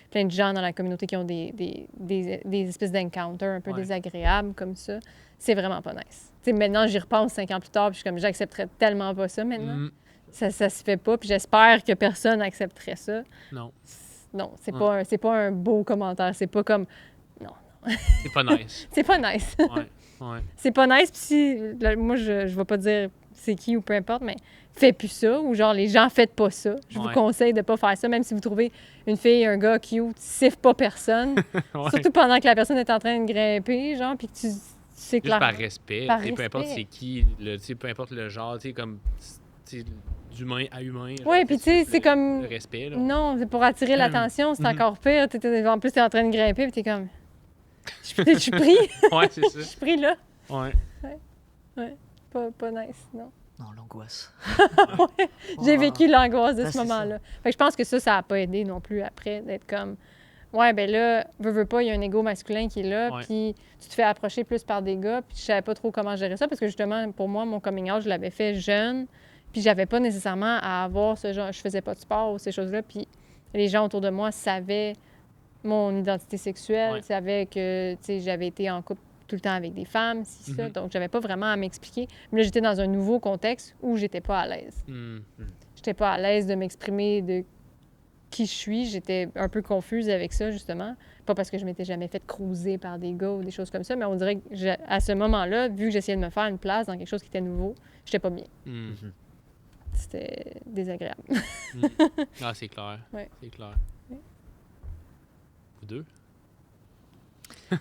plein de gens dans la communauté qui ont des espèces d'encounters un peu Ouais. désagréables comme ça. C'est vraiment pas nice. Tu sais, maintenant, j'y repense 5 ans plus tard, puis je suis comme, j'accepterais tellement pas ça maintenant. Hmm. Ça se fait pas, puis j'espère que personne accepterait ça. Non, Non, Ouais. c'est pas un beau commentaire. C'est pas comme, c'est pas nice. c'est pas nice. Ouais. Ouais. C'est pas nice. Puis si, là, moi, je vais pas dire c'est qui ou peu importe, mais fais plus ça. Ou genre, les gens, faites pas ça. Je vous Ouais. conseille de pas faire ça. Même si vous trouvez une fille, un gars cute, siffle pas personne. Ouais. Surtout pendant que la personne est en train de grimper, genre, puis que tu sais Juste clairement. par respect. Par Tu sais, peu importe respect. c'est qui, tu sais, peu importe le genre, tu sais, comme tu sais, d'humain à humain. genre, Ouais, puis tu sais, juste c'est le- comme. Le respect, là. Non, c'est pour attirer l'attention, c'est Mhm. encore pire. En plus, t'es en train de grimper, puis t'es comme. Je suis pris, Ouais, c'est ça. je suis pris là. Ouais. Pas nice, non. Non, l'angoisse. J'ai vécu l'angoisse de Ben, ce c'est moment-là. Fait que je pense que ça a pas aidé non plus après, d'être comme. Ouais, ben là, veux pas, il y a un ego masculin qui est là, Ouais. puis tu te fais approcher plus par des gars, puis je savais pas trop comment gérer ça, parce que justement, pour moi, mon coming out, je l'avais fait jeune, puis j'avais pas nécessairement à avoir ce genre. Je faisais pas de sport ou ces choses-là, puis les gens autour de moi savaient mon identité sexuelle, Ouais. savaient que, tu sais, j'avais été en couple tout le temps avec des femmes, si ça, Mhm. donc j'avais pas vraiment à m'expliquer. Mais là, j'étais dans un nouveau contexte où j'étais pas à l'aise. Hmm. J'étais pas à l'aise de m'exprimer de qui je suis. J'étais un peu confuse avec ça, justement. Pas parce que je m'étais jamais fait cruiser par des gars ou des choses comme ça, mais on dirait que à ce moment-là, vu que j'essayais de me faire une place dans quelque chose qui était nouveau, j'étais pas bien. Hmm. C'était désagréable. Ah, c'est clair. Ouais. C'est clair. Ouais. Vous deux?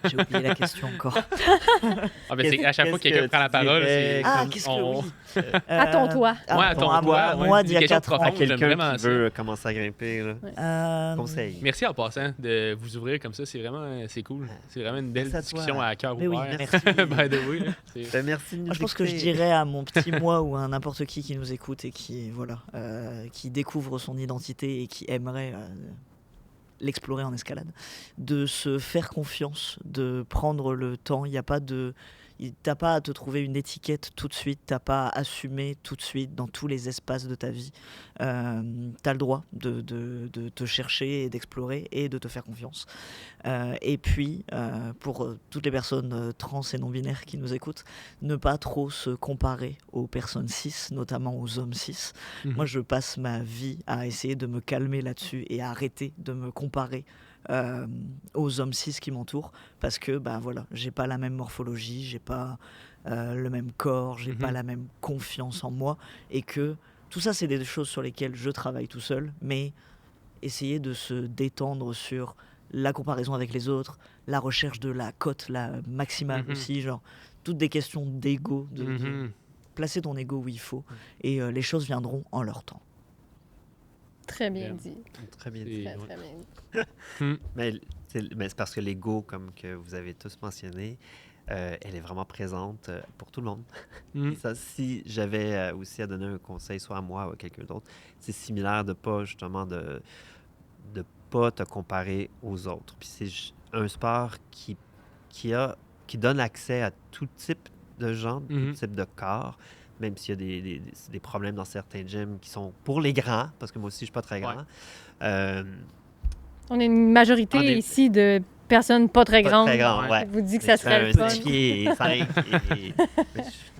J'ai oublié la question encore. Ah, ben c'est à chaque fois que quelqu'un Qu'est-ce prend la que parole, tu c'est. dirais Ah, comme qu'est-ce que on- oui. Attends-toi. Ouais, attends-toi, moi, ouais, moi dis d'il y a quelque chose 4 de ans. profond. À quelqu'un J'aime vraiment qui ça. veut commencer à grimper, là. Conseil. Merci en passant de vous ouvrir comme ça. C'est vraiment c'est cool. C'est vraiment une belle Merci à toi. discussion à cœur Mais oui, ouvert. merci. By the way, là. C'est- Ben, merci de nous Moi, je pense que je écouter. dirais à mon petit moi ou à n'importe qui nous écoute et qui voilà, qui découvre son identité et qui aimerait l'explorer en escalade, de se faire confiance, de prendre le temps. Il n'y a pas de, t'as pas à te trouver une étiquette tout de suite, t'as pas à assumer tout de suite dans tous les espaces de ta vie. T'as le droit de te chercher et d'explorer et de te faire confiance. Et puis, pour toutes les personnes trans et non-binaires qui nous écoutent, ne pas trop se comparer aux personnes cis, notamment aux hommes cis. Mhm. Moi, je passe ma vie à essayer de me calmer là-dessus et à arrêter de me comparer aux hommes cis qui m'entourent, parce que voilà, j'ai pas la même morphologie, j'ai pas le même corps, j'ai pas la même confiance en moi, et que tout ça, c'est des choses sur lesquelles je travaille tout seul, mais essayer de se détendre sur la comparaison avec les autres, la recherche de la cote la maximale aussi, genre toutes des questions d'ego, de Mhm. placer ton ego où il faut, et les choses viendront en leur temps. Très bien Bien. dit. Très bien C'est- dit. Très, ouais. très bien dit. Mais c'est parce que l'ego, comme que vous avez tous mentionné, elle est vraiment présente pour tout le monde. Mhm. Ça, si j'avais aussi à donner un conseil, soit à moi ou à quelqu'un d'autre, c'est similaire de pas justement de pas te comparer aux autres. Puis c'est un sport qui donne accès à tout type de gens, Mhm. tout type de corps, même s'il y a des problèmes dans certains gyms qui sont pour les grands, parce que moi aussi je suis pas très grand. On est une majorité On est- ici de personnes pas très Pas grandes. très grand, Ouais. ouais. Je vous dis que ça serait le un fun. 6 pieds et 5.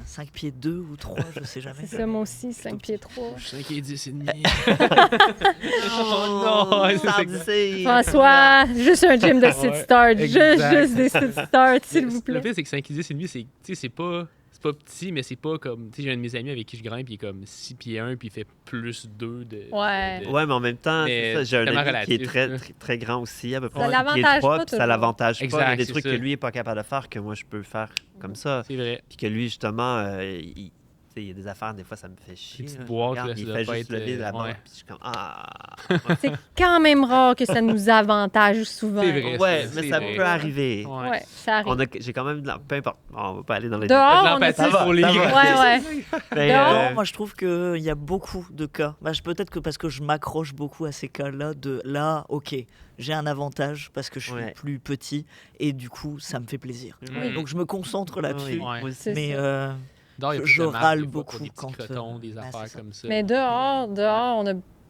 5 pieds 2 ou 3, je sais jamais. C'est ça, moi aussi, 5 pieds 3. 5 et 10 et demi. Oh non, sans c'est- dire. François, juste un gym de sit Ouais, start. exact. Juste des sit start, s'il vous Le plaît. pire, c'est que 5 et 10 et demi, c'est pas petit, mais c'est pas comme. Tu sais, j'ai un de mes amis avec qui je grimpe, il est comme 6 pieds 1, puis il fait plus 2 de. Ouais. Ouais, mais en même temps, Mais c'est ça, j'ai un tellement ami qui est relatif, très, là. très, très grand aussi, à peu près Ça 6 pieds l'avantage 3, pas puis ça toujours. l'avantage pas. Il y a Exact, des c'est trucs ça. que lui est pas capable de faire que moi je peux faire comme ça. C'est vrai. Puis que lui, justement, tu sais, il y a des affaires, des fois, ça me fait chier. petites là. boîtes, Regarde, là, ça il doit fait pas juste être, lever la main, ouais. puis je suis comme ah. C'est quand même rare que ça nous avantage souvent. C'est vrai. Ouais, c'est mais ça vrai. peut arriver. Ouais. Ouais, ça arrive. J'ai quand même peu importe. On va pas aller dans les Dehors, De on a l'empathie plus- pour les ça va. gars. Ouais, ouais. Mais, Dehors, Moi, je trouve qu'il y a beaucoup de cas. Peut-être que parce que je m'accroche beaucoup à ces cas-là, ok, j'ai un avantage parce que je suis Ouais. plus petit et du coup, ça me fait plaisir. Oui. Donc, je me concentre là-dessus. oui, Ouais. moi aussi. C'est Mais ça. Dehors, il y a Je plus de marques, râle des fois, pour beaucoup des petits quand, crotons, des ben, affaires c'est ça. comme ça. Mais dehors,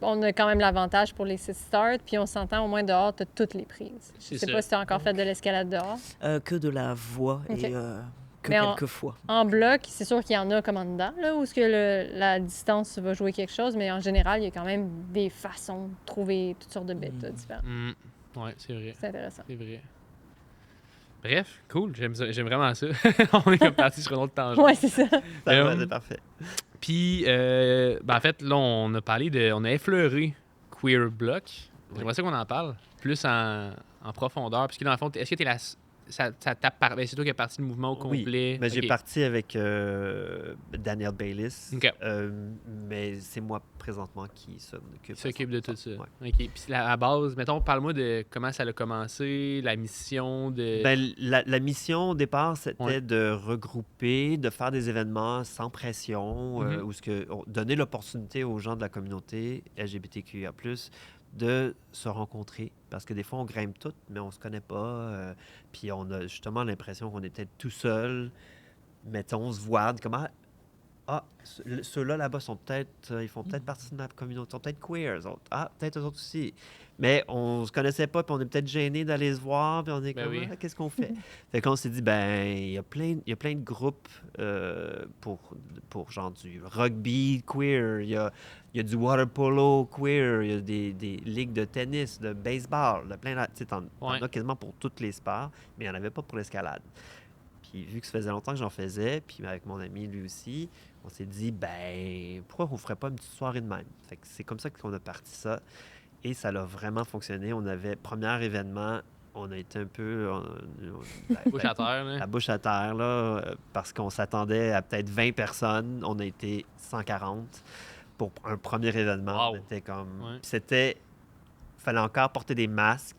on a quand même l'avantage pour les sit start, puis on s'entend au moins dehors, tu as toutes les prises. Je C'est sais ça. pas si tu as encore fait de l'escalade dehors. que de la voix Ok. et que Mais quelques fois. En bloc, c'est sûr qu'il y en a comme en dedans, là, où est-ce que la distance va jouer quelque chose, mais en général, il y a quand même des façons de trouver toutes sortes de bêtes là, différentes. Mm. Ouais, c'est vrai. C'est intéressant. C'est vrai. Bref, cool. J'aime vraiment ça. On est comme parti sur une autre tangente. Ouais, c'est ça. Ça va, Euh, c'est parfait. Puis, en fait, là, on a effleuré Queer Block. J'aimerais ça qu'on en parle plus en profondeur. Parce que dans le fond, est-ce que ça tape par. Ben, c'est toi qui es parti du mouvement au Oui, complet. mais j'ai Ok. parti avec Daniel Bayliss, Ok. mais c'est moi présentement qui Qui s'occupe de tout ça. Ouais. OK. Puis à la base, mettons, parle-moi de comment ça a commencé, la mission de. Ben, la mission au départ, c'était Ouais. de regrouper, de faire des événements sans pression, Mhm. où donner l'opportunité aux gens de la communauté LGBTQIA+, de se rencontrer. Parce que des fois, on grimpe tout, mais on se connaît pas. Puis on a justement l'impression qu'on est peut-être tout seul. Mettons, on se voit comment... Ah, ceux-là là-bas sont peut-être... ils font peut-être partie de la communauté. Ils sont peut-être queer, eux autres. Ah, peut-être eux autres aussi. Mais on se connaissait pas, puis on est peut-être gênés d'aller se voir, puis on est Ben comme, oui. ah, qu'est-ce qu'on fait? Fait qu'on s'est dit, ben, il y a plein de groupes pour genre du rugby queer, il y a du water polo queer, il y a des ligues de tennis, de baseball, de plein de... Tu sais, t'en Ouais. as quasiment pour tous les sports, mais il n'y en avait pas pour l'escalade. Puis vu que ça faisait longtemps que j'en faisais, puis avec mon ami lui aussi, on s'est dit, ben, pourquoi on ferait pas une petite soirée de même? Fait que c'est comme ça qu'on a parti ça. Et ça a vraiment fonctionné. On avait, premier événement, on a été un peu... Bouche à terre, là. la bouche à terre, là, parce qu'on s'attendait à peut-être 20 personnes. On a été 140 pour un premier événement. Wow. On était comme... Ouais. Puis c'était... fallait encore porter des masques.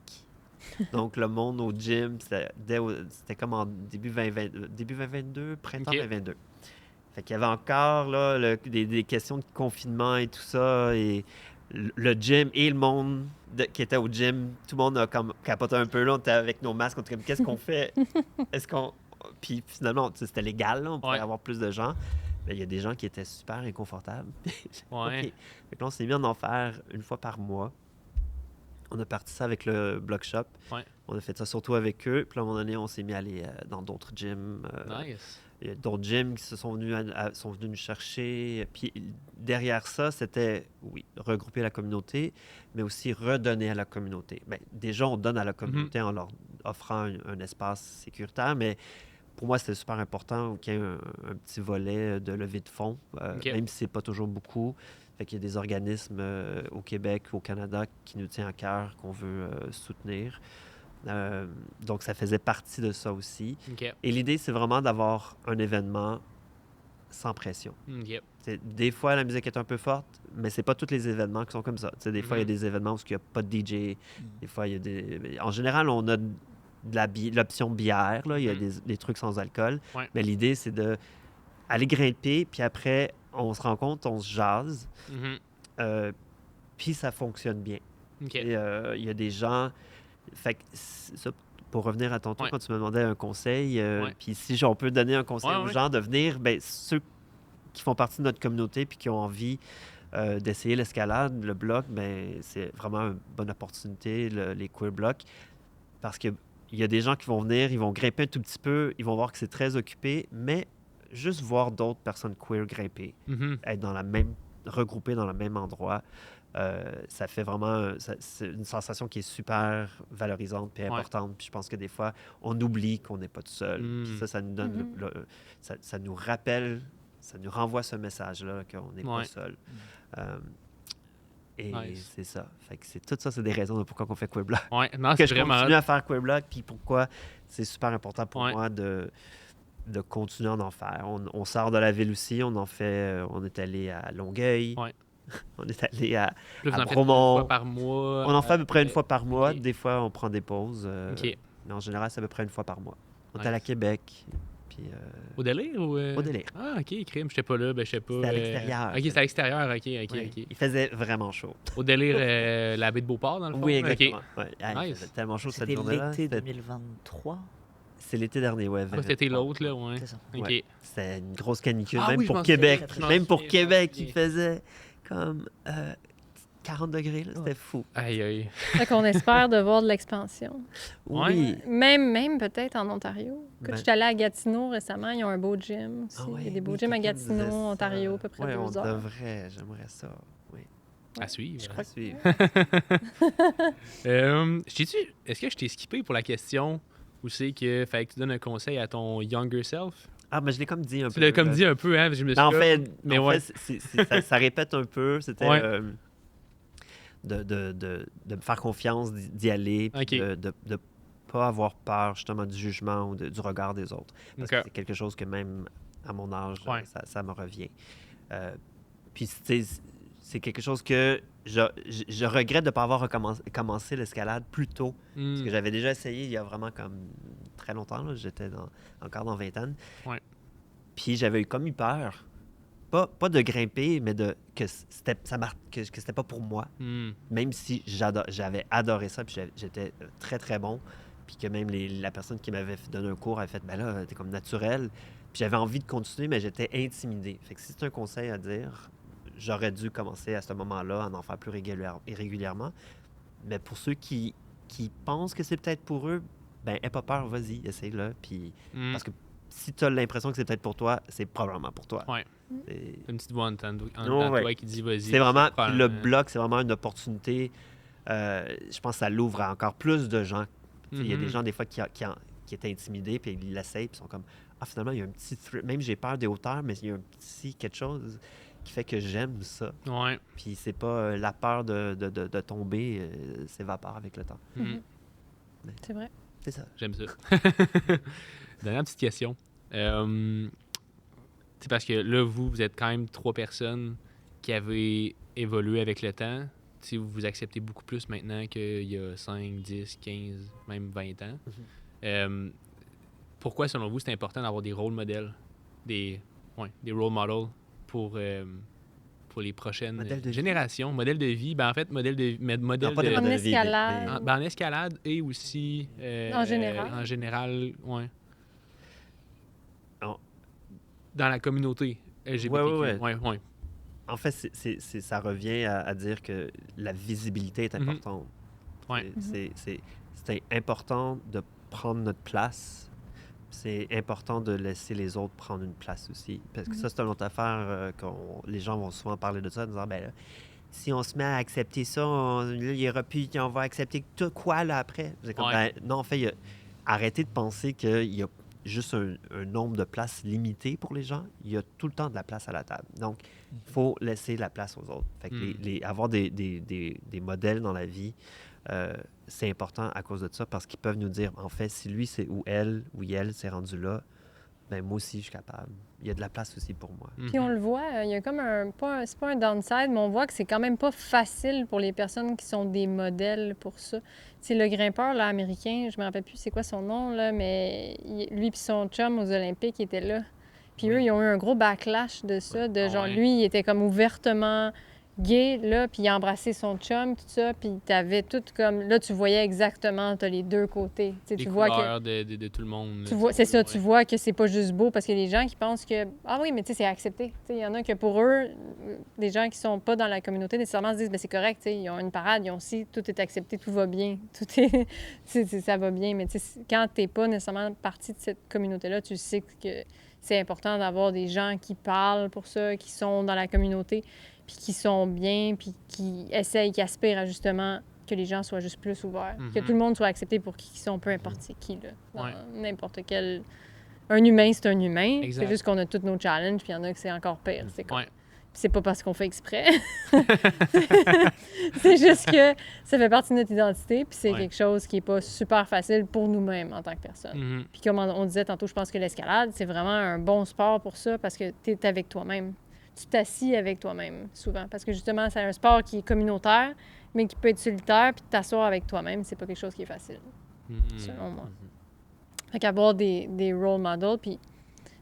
Donc, le monde au gym, c'était comme en début 2022, printemps Ok. 2022. Fait qu'il y avait encore là, des questions de confinement et tout ça. Et le gym et le monde qui était au gym, tout le monde a comme capoté un peu. Là, on était avec nos masques, on était comme, qu'est-ce qu'on fait? Est-ce qu'on... Puis finalement, tu sais, c'était légal, là, on pouvait Ouais. avoir plus de gens. Mais il y a des gens qui étaient super inconfortables. Ouais. OK. Fait que là, on s'est mis à en faire une fois par mois. On a parti ça avec le Block Shop. Ouais. On a fait ça surtout avec eux. Puis à un moment donné, on s'est mis à aller dans d'autres gyms. Nice. Il y a d'autres gyms qui sont venus nous chercher. Puis derrière ça, c'était, oui, regrouper la communauté, mais aussi redonner à la communauté. Bien, déjà, on donne à la communauté en leur offrant un espace sécuritaire, mais pour moi, c'était super important qu'il y ait un petit volet de levée de fonds, Ok. même si c'est pas toujours beaucoup. Fait qu'il y a des organismes au Québec, au Canada, qui nous tiennent à cœur, qu'on veut soutenir. Donc, ça faisait partie de ça aussi. OK. Et l'idée, c'est vraiment d'avoir un événement sans pression. OK. Des fois, la musique est un peu forte, mais c'est pas tous les événements qui sont comme ça. Des fois, il y a des événements où il n'y a pas de DJ. Des fois, il y a des... En général, on a de l'option bière. Là. Il y a des trucs sans alcool. Ouais. Mais l'idée, c'est de aller grimper, puis après, on se rencontre, on se jase, Mhm. puis ça fonctionne bien. OK. Et, il y a des gens... Fait que ça, pour revenir à tantôt, Ouais. quand tu me demandais un conseil, Ouais. puis si on peut donner un conseil Ouais, aux ouais. gens de venir, ben, ceux qui font partie de notre communauté puis qui ont envie d'essayer l'escalade, le bloc, ben, c'est vraiment une bonne opportunité, les queer blocs, parce qu'il y a des gens qui vont venir, ils vont grimper un tout petit peu, ils vont voir que c'est très occupé, mais juste voir d'autres personnes queer grimper, Mhm. être regroupés dans le même endroit, ça fait vraiment... c'est une sensation qui est super valorisante et Ouais. importante. Puis je pense que des fois, on oublie qu'on n'est pas tout seul. Mm. Puis ça nous donne... ça nous rappelle, ça nous renvoie ce message-là qu'on n'est Ouais. pas seul. Et Nice. c'est ça. Fait que tout ça, c'est des raisons de pourquoi on fait Queer Block. Ouais, non, Que c'est je vraiment. continue à faire Queer Block, puis pourquoi c'est super important pour Ouais. moi de continuer à en faire. On sort de la ville aussi, on en fait... on est allé à Longueuil. Ouais. On est allé à... Plus vous à en faites Bromont. une fois par mois. On en fait à peu près une fois par mois. ok. Des fois, on prend des pauses. OK. Mais en général, c'est à peu près une fois par mois. On est Nice. allé à Québec. Puis, Au délire ou. Au délire. Ah, OK, crime, j'étais pas là, ben, je sais pas. C'était à l'extérieur. OK, c'était à l'extérieur, OK, ouais, OK. il faisait vraiment chaud. Au délire, la baie de Beauport, dans le fond. Oui, OK. exactement. Ouais. Ah, il Nice. faisait tellement chaud cette C'était journée-là. l'été C'était- 2023. C'est l'été dernier, ouais. Ah, c'était 2023. l'autre, là, ouais. C'est ça. OK. Ouais. C'était une grosse canicule. Ah même oui, je pour m'en Québec. souviens, je m'en Même pour souviens, Québec, je m'en il faisait comme 40 degrés. Là. C'était fou. Aïe, aïe. Fait qu'on espère de voir de l'expansion. Ouais. Oui. Même peut-être en Ontario. Écoute, Ben- je suis allée à Gatineau récemment, ils ont un beau gym aussi. Ah Il y a ouais, des beaux oui, gyms à quelqu'un me disait Gatineau, ça. Ontario, à peu près Ouais, 2 on heures. devrait. J'aimerais ça. Oui. À suivre. Je crois que c'est... Est-ce que je t'ai skippé pour la question Où c'est que fallait que tu donnes un conseil à ton younger self? Ah, mais je l'ai comme dit un Tu peu. l'as comme là. dit un peu, hein? Je me suis Ben, en dit, fait, mais en ouais. fait, ça répète un peu. C'était Ouais. de me faire confiance, d'y aller, puis Ok. de pas avoir peur justement du jugement ou du regard des autres. Parce Ok. que c'est quelque chose que même à mon âge, Ouais. ça me revient. Puis tu sais, c'est quelque chose que je regrette de ne pas avoir commencé l'escalade plus tôt. Parce Hmm. que j'avais déjà essayé il y a vraiment comme très longtemps. Là. J'étais encore dans vingtaine. Ouais. Puis j'avais comme eu peur. Pas de grimper, mais que c'était pas pour moi. Hmm. Même si j'avais adoré ça, puis j'étais très, très bon. Puis que même la personne qui m'avait donné un cours avait fait « Ben là, t'es comme naturel. » Puis j'avais envie de continuer, mais j'étais intimidé. Fait que si c'est un conseil à dire, j'aurais dû commencer à ce moment-là, à en faire plus régulièrement. Mais pour ceux qui pensent que c'est peut-être pour eux, ben aie pas peur, vas-y, essaye-le. Puis Hmm. parce que si tu as l'impression que c'est peut-être pour toi, c'est probablement pour toi. Ouais. C'est- Une petite voix en dedans Ouais. toi qui dit vas-y. C'est vraiment. Puis le probablement- bloc, c'est vraiment une opportunité. Je pense que ça l'ouvre à encore plus de gens. Il y a des Mhm. gens, des fois, qui étaient intimidés, puis ils l'essayent, puis ils sont comme Ah, finalement, il y a un petit. Même j'ai peur des hauteurs, mais il y a un petit quelque chose qui fait que j'aime ça. Ouais. Puis c'est pas la peur de tomber s'évapore avec le temps. Hmm. C'est vrai. C'est ça. J'aime ça. Dernière petite question. C'est parce que là, vous êtes quand même 3 personnes qui avez évolué avec le temps. Si vous vous acceptez beaucoup plus maintenant qu'il y a 5, 10, 15, même 20 ans. Pourquoi, selon vous, c'est important d'avoir des rôle modèles, des role models pour les prochaines Modèle de vie. générations? Modèle de vie, ben en fait, modèle de Non, pas des de- En modèles de vie, escalade. en escalade et aussi En général. en général, ouais. Oh. Dans la communauté LGBTQ. Ouais. En fait, ça revient à dire que la visibilité est Mhm. importante. Ouais. C'est important de prendre notre place. C'est important de laisser les autres prendre une place aussi. Parce que ça, c'est une autre affaire les gens vont souvent parler de ça en disant, ben là, si on se met à accepter ça, là, il y aura plus, on va accepter tout quoi là après? C'est comme, Ouais. ben, non, en fait, arrêtez de penser qu'il y a juste un nombre de places limité pour les gens. Il y a tout le temps de la place à la table. Donc, il faut laisser la place aux autres. Fait que avoir des modèles dans la vie, c'est important à cause de ça parce qu'ils peuvent nous dire, en fait, si lui ou elle s'est rendu là, ben moi aussi, je suis capable. Il y a de la place aussi pour moi. Puis on le voit, il y a comme c'est pas un downside, mais on voit que c'est quand même pas facile pour les personnes qui sont des modèles pour ça. C'est le grimpeur là, américain, je me rappelle plus c'est quoi son nom, là, mais lui et son chum aux Olympiques étaient là. Puis eux, ils ont eu un gros backlash de ça, de genre, Ouais. lui, il était comme ouvertement gay, là, puis il a embrassé son chum, tout ça, puis t'avais tout comme... Là, tu voyais exactement, t'as les deux côtés. Tu sais, Les tu vois que... couleurs de tout le monde. Tu vois, c'est ça, tu vois que c'est pas juste beau parce qu'il y a des gens qui pensent que ah oui, mais tu sais, c'est accepté. Tu sais, il y en a que pour eux, des gens qui sont pas dans la communauté nécessairement se disent ben c'est correct, tu sais, ils ont une parade, ils ont aussi tout est accepté, tout va bien, tout est ça va bien, mais tu sais quand t'es pas nécessairement partie de cette communauté-là, tu sais que c'est important d'avoir des gens qui parlent pour ça, qui sont dans la communauté, puis qui sont bien, puis qui essayent, qui aspirent à justement que les gens soient juste plus ouverts, que Mhm. tout le monde soit accepté pour qui ils sont, peu importe c'est qui, là. Dans Ouais. n'importe quel... Un humain, c'est un humain. Exact. C'est juste qu'on a tous nos challenges, puis il y en a que c'est encore pire. C'est comme... Ouais. Puis c'est pas parce qu'on fait exprès. C'est juste que ça fait partie de notre identité, puis c'est Ouais. quelque chose qui est pas super facile pour nous-mêmes en tant que personne. Mhm. Puis comme on disait tantôt, je pense que l'escalade, c'est vraiment un bon sport pour ça parce que tu es avec toi-même. Tu t'assis avec toi-même souvent parce que justement, c'est un sport qui est communautaire, mais qui peut être solitaire, puis t'asseoir avec toi-même, c'est pas quelque chose qui est facile, Mhm. selon moi. Fait qu'avoir des role models, puis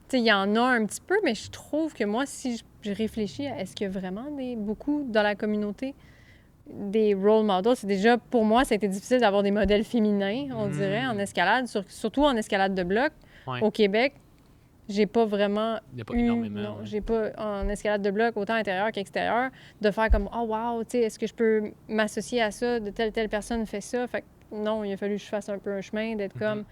tu sais, il y en a un petit peu, mais je trouve que moi, si je réfléchis à est-ce qu'il y a vraiment beaucoup dans la communauté des role models, c'est déjà, pour moi, ça a été difficile d'avoir des modèles féminins, on Mm. dirait, en escalade, surtout en escalade de bloc. Ouais. Au Québec, j'ai pas vraiment Il n'y a pas eu, énormément. non, ouais. j'ai pas en escalade de bloc, autant intérieur qu'extérieur, de faire comme, oh wow, tu sais, est-ce que je peux m'associer à ça, de telle personne fait ça. Fait que non, il a fallu que je fasse un peu un chemin, d'être Mhm. comme,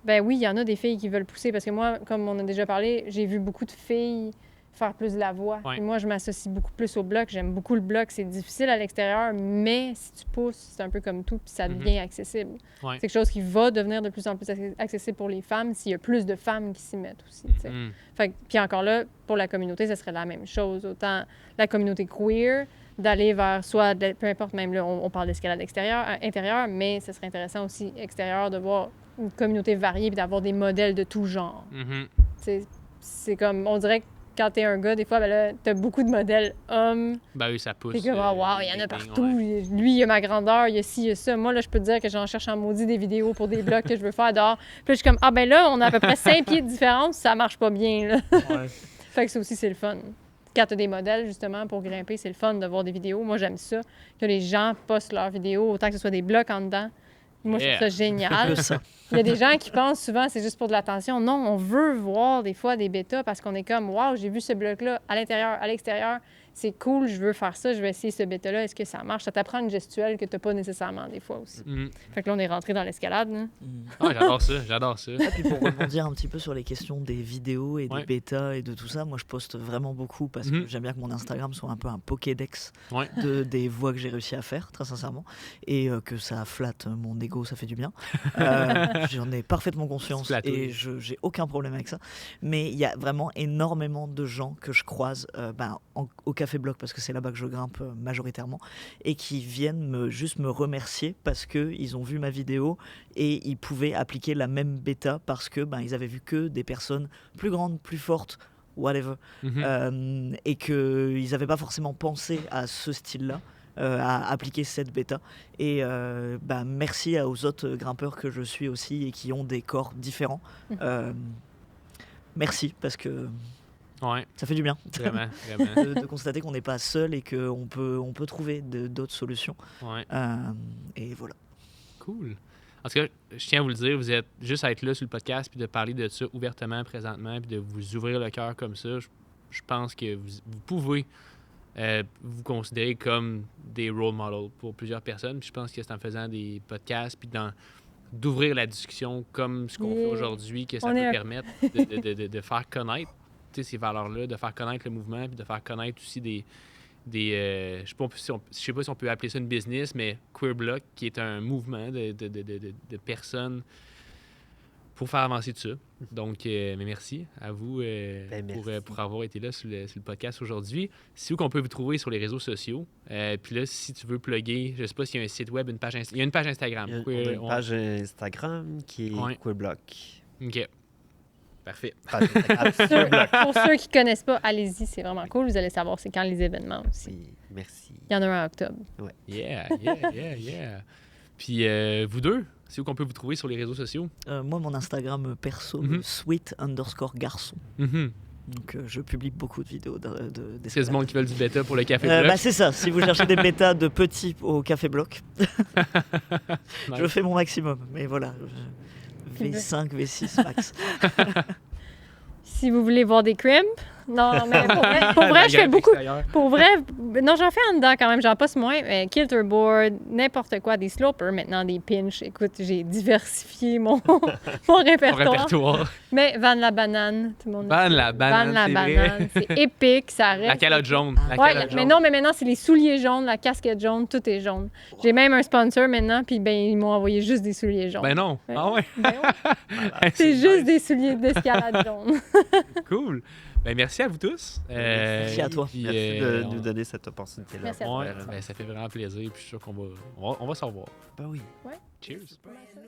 ben oui, il y en a des filles qui veulent pousser, parce que moi, comme on a déjà parlé, j'ai vu beaucoup de filles faire plus de la voix. Ouais. Puis moi, je m'associe beaucoup plus au bloc. J'aime beaucoup le bloc. C'est difficile à l'extérieur, mais si tu pousses, c'est un peu comme tout, puis ça devient accessible. Ouais. C'est quelque chose qui va devenir de plus en plus accessible pour les femmes s'il y a plus de femmes qui s'y mettent aussi. tu sais. Fait que- puis encore là, pour la communauté, ça serait la même chose. Autant la communauté queer, d'aller vers soit, peu importe, même là, on parle d'escalade intérieure, mais ce serait intéressant aussi extérieur de voir une communauté variée et d'avoir des modèles de tout genre. Mhm. C'est comme, on dirait que quand t'es un gars, des fois, ben là, t'as beaucoup de modèles hommes. Ben oui, ça pousse. T'es comme, oh, wow, il y en a les partout. ouais. Lui, il a ma grandeur, il y a ci, il y a ça. Moi, là, je peux te dire que j'en cherche en maudit des vidéos pour des blocs que je veux faire dehors. Puis là, je suis comme, ah ben là, on a à peu près 5 pieds de différence, ça marche pas bien, là. Ouais. Fait que ça aussi, c'est le fun. Quand t'as des modèles, justement, pour grimper, c'est le fun de voir des vidéos. Moi, j'aime ça, que les gens postent leurs vidéos, autant que ce soit des blocs en dedans. Moi, je trouve ça génial. Que ça. Il y a des gens qui pensent souvent c'est juste pour de l'attention. Non, on veut voir des fois des bêtas parce qu'on est comme, wow, j'ai vu ce bloc-là à l'intérieur, à l'extérieur. C'est cool, je veux faire ça, je vais essayer ce bêta-là. Est-ce que ça marche? Ça t'apprend une gestuelle que t'as pas nécessairement des fois aussi. Mhm. Fait que là, on est rentré dans l'escalade. Hein. Ah, j'adore ça, j'adore ça. Et puis pour rebondir un petit peu sur les questions des vidéos et Ouais. des bêtas et de tout ça, moi je poste vraiment beaucoup parce que Mhm. j'aime bien que mon Instagram soit un peu un Pokédex Ouais. des voix que j'ai réussi à faire, très sincèrement, et que ça flatte mon ego, ça fait du bien. J'en ai parfaitement conscience Se flatouille. et j'ai aucun problème avec ça. Mais il y a vraiment énormément de gens que je croise au Café Bloc parce que c'est là-bas que je grimpe majoritairement et qui viennent juste me remercier parce qu'ils ont vu ma vidéo et ils pouvaient appliquer la même bêta parce que ils avaient vu que des personnes plus grandes, plus fortes, whatever, Mhm. et qu'ils n'avaient pas forcément pensé à ce style-là. À appliquer cette bêta et merci aux autres grimpeurs que je suis aussi et qui ont des corps différents. Merci parce que Ouais, ça fait du bien vraiment, vraiment. de constater qu'on n'est pas seul et qu'on peut trouver d'autres solutions. Ouais, Et voilà. cool. En tout cas, je tiens à vous le dire, vous êtes juste à être là sur le podcast puis de parler de ça ouvertement présentement puis de vous ouvrir le cœur comme ça. Je pense que vous pouvez vous considérer comme des role models pour plusieurs personnes. Puis je pense que c'est en faisant des podcasts puis d'ouvrir la discussion comme ce qu'on fait Yeah. aujourd'hui que ça On peut est un- permettre de faire connaître ces valeurs-là, de faire connaître le mouvement puis de faire connaître aussi des je sais pas si on peut appeler ça une business, mais Queer Block, qui est un mouvement de personnes pour faire avancer tout ça. Donc, mais merci à vous merci. pour avoir été là sur le podcast aujourd'hui. C'est où qu'on peut vous trouver sur les réseaux sociaux. Puis là, si tu veux plugger, je sais pas s'il y a un site web, une page il y a une page Instagram. On a Queer- une page Instagram qui est Ouais. Queerblock. OK. Parfait. Page Instagram. Pour ceux qui connaissent pas, allez-y, c'est vraiment cool. Vous allez savoir c'est quand les événements aussi. Oui, merci. Il y en a un en octobre. Yeah. Puis vous deux, c'est où qu'on peut vous trouver sur les réseaux sociaux? Moi, mon Instagram perso, Mhm. sweet_garçon. Mhm. Donc, je publie beaucoup de vidéos C'est du monde qui veut du bêta pour le Café Bloc. c'est ça, si vous cherchez des bêtas de petits au Café Bloc, Nice. je fais mon maximum. Mais voilà, V5, V6 max. Si vous voulez voir des crimps, non, mais pour vrai, La je fais grimpe beaucoup. extérieure. Pour vrai, non, j'en fais en dedans quand même, j'en passe moins. Mais kilterboard, n'importe quoi, des slopers, maintenant des pinches. Écoute, j'ai diversifié mon Ton répertoire. répertoire. Mais Van la banane, tout le monde. Van la banane, Van la c'est vrai. banane, c'est épique, ça reste. La calotte jaune. La Ouais, calotte mais jaune. non, mais maintenant, c'est les souliers jaunes, la casquette jaune, tout est jaune. J'ai même un sponsor maintenant, puis ben, ils m'ont envoyé juste des souliers jaunes. Ben non. Ouais. Ah ouais. Ben ouais, c'est juste des souliers d'escalade jaunes. Cool. Ben merci à vous tous. Merci à toi. Puis, Merci de on- nous donner cette opportunité-là. Merci à toi. Ouais, ben, ça fait vraiment plaisir. Puis je suis sûr qu'on va, on va se revoir. Ben oui. Cheers. Brand new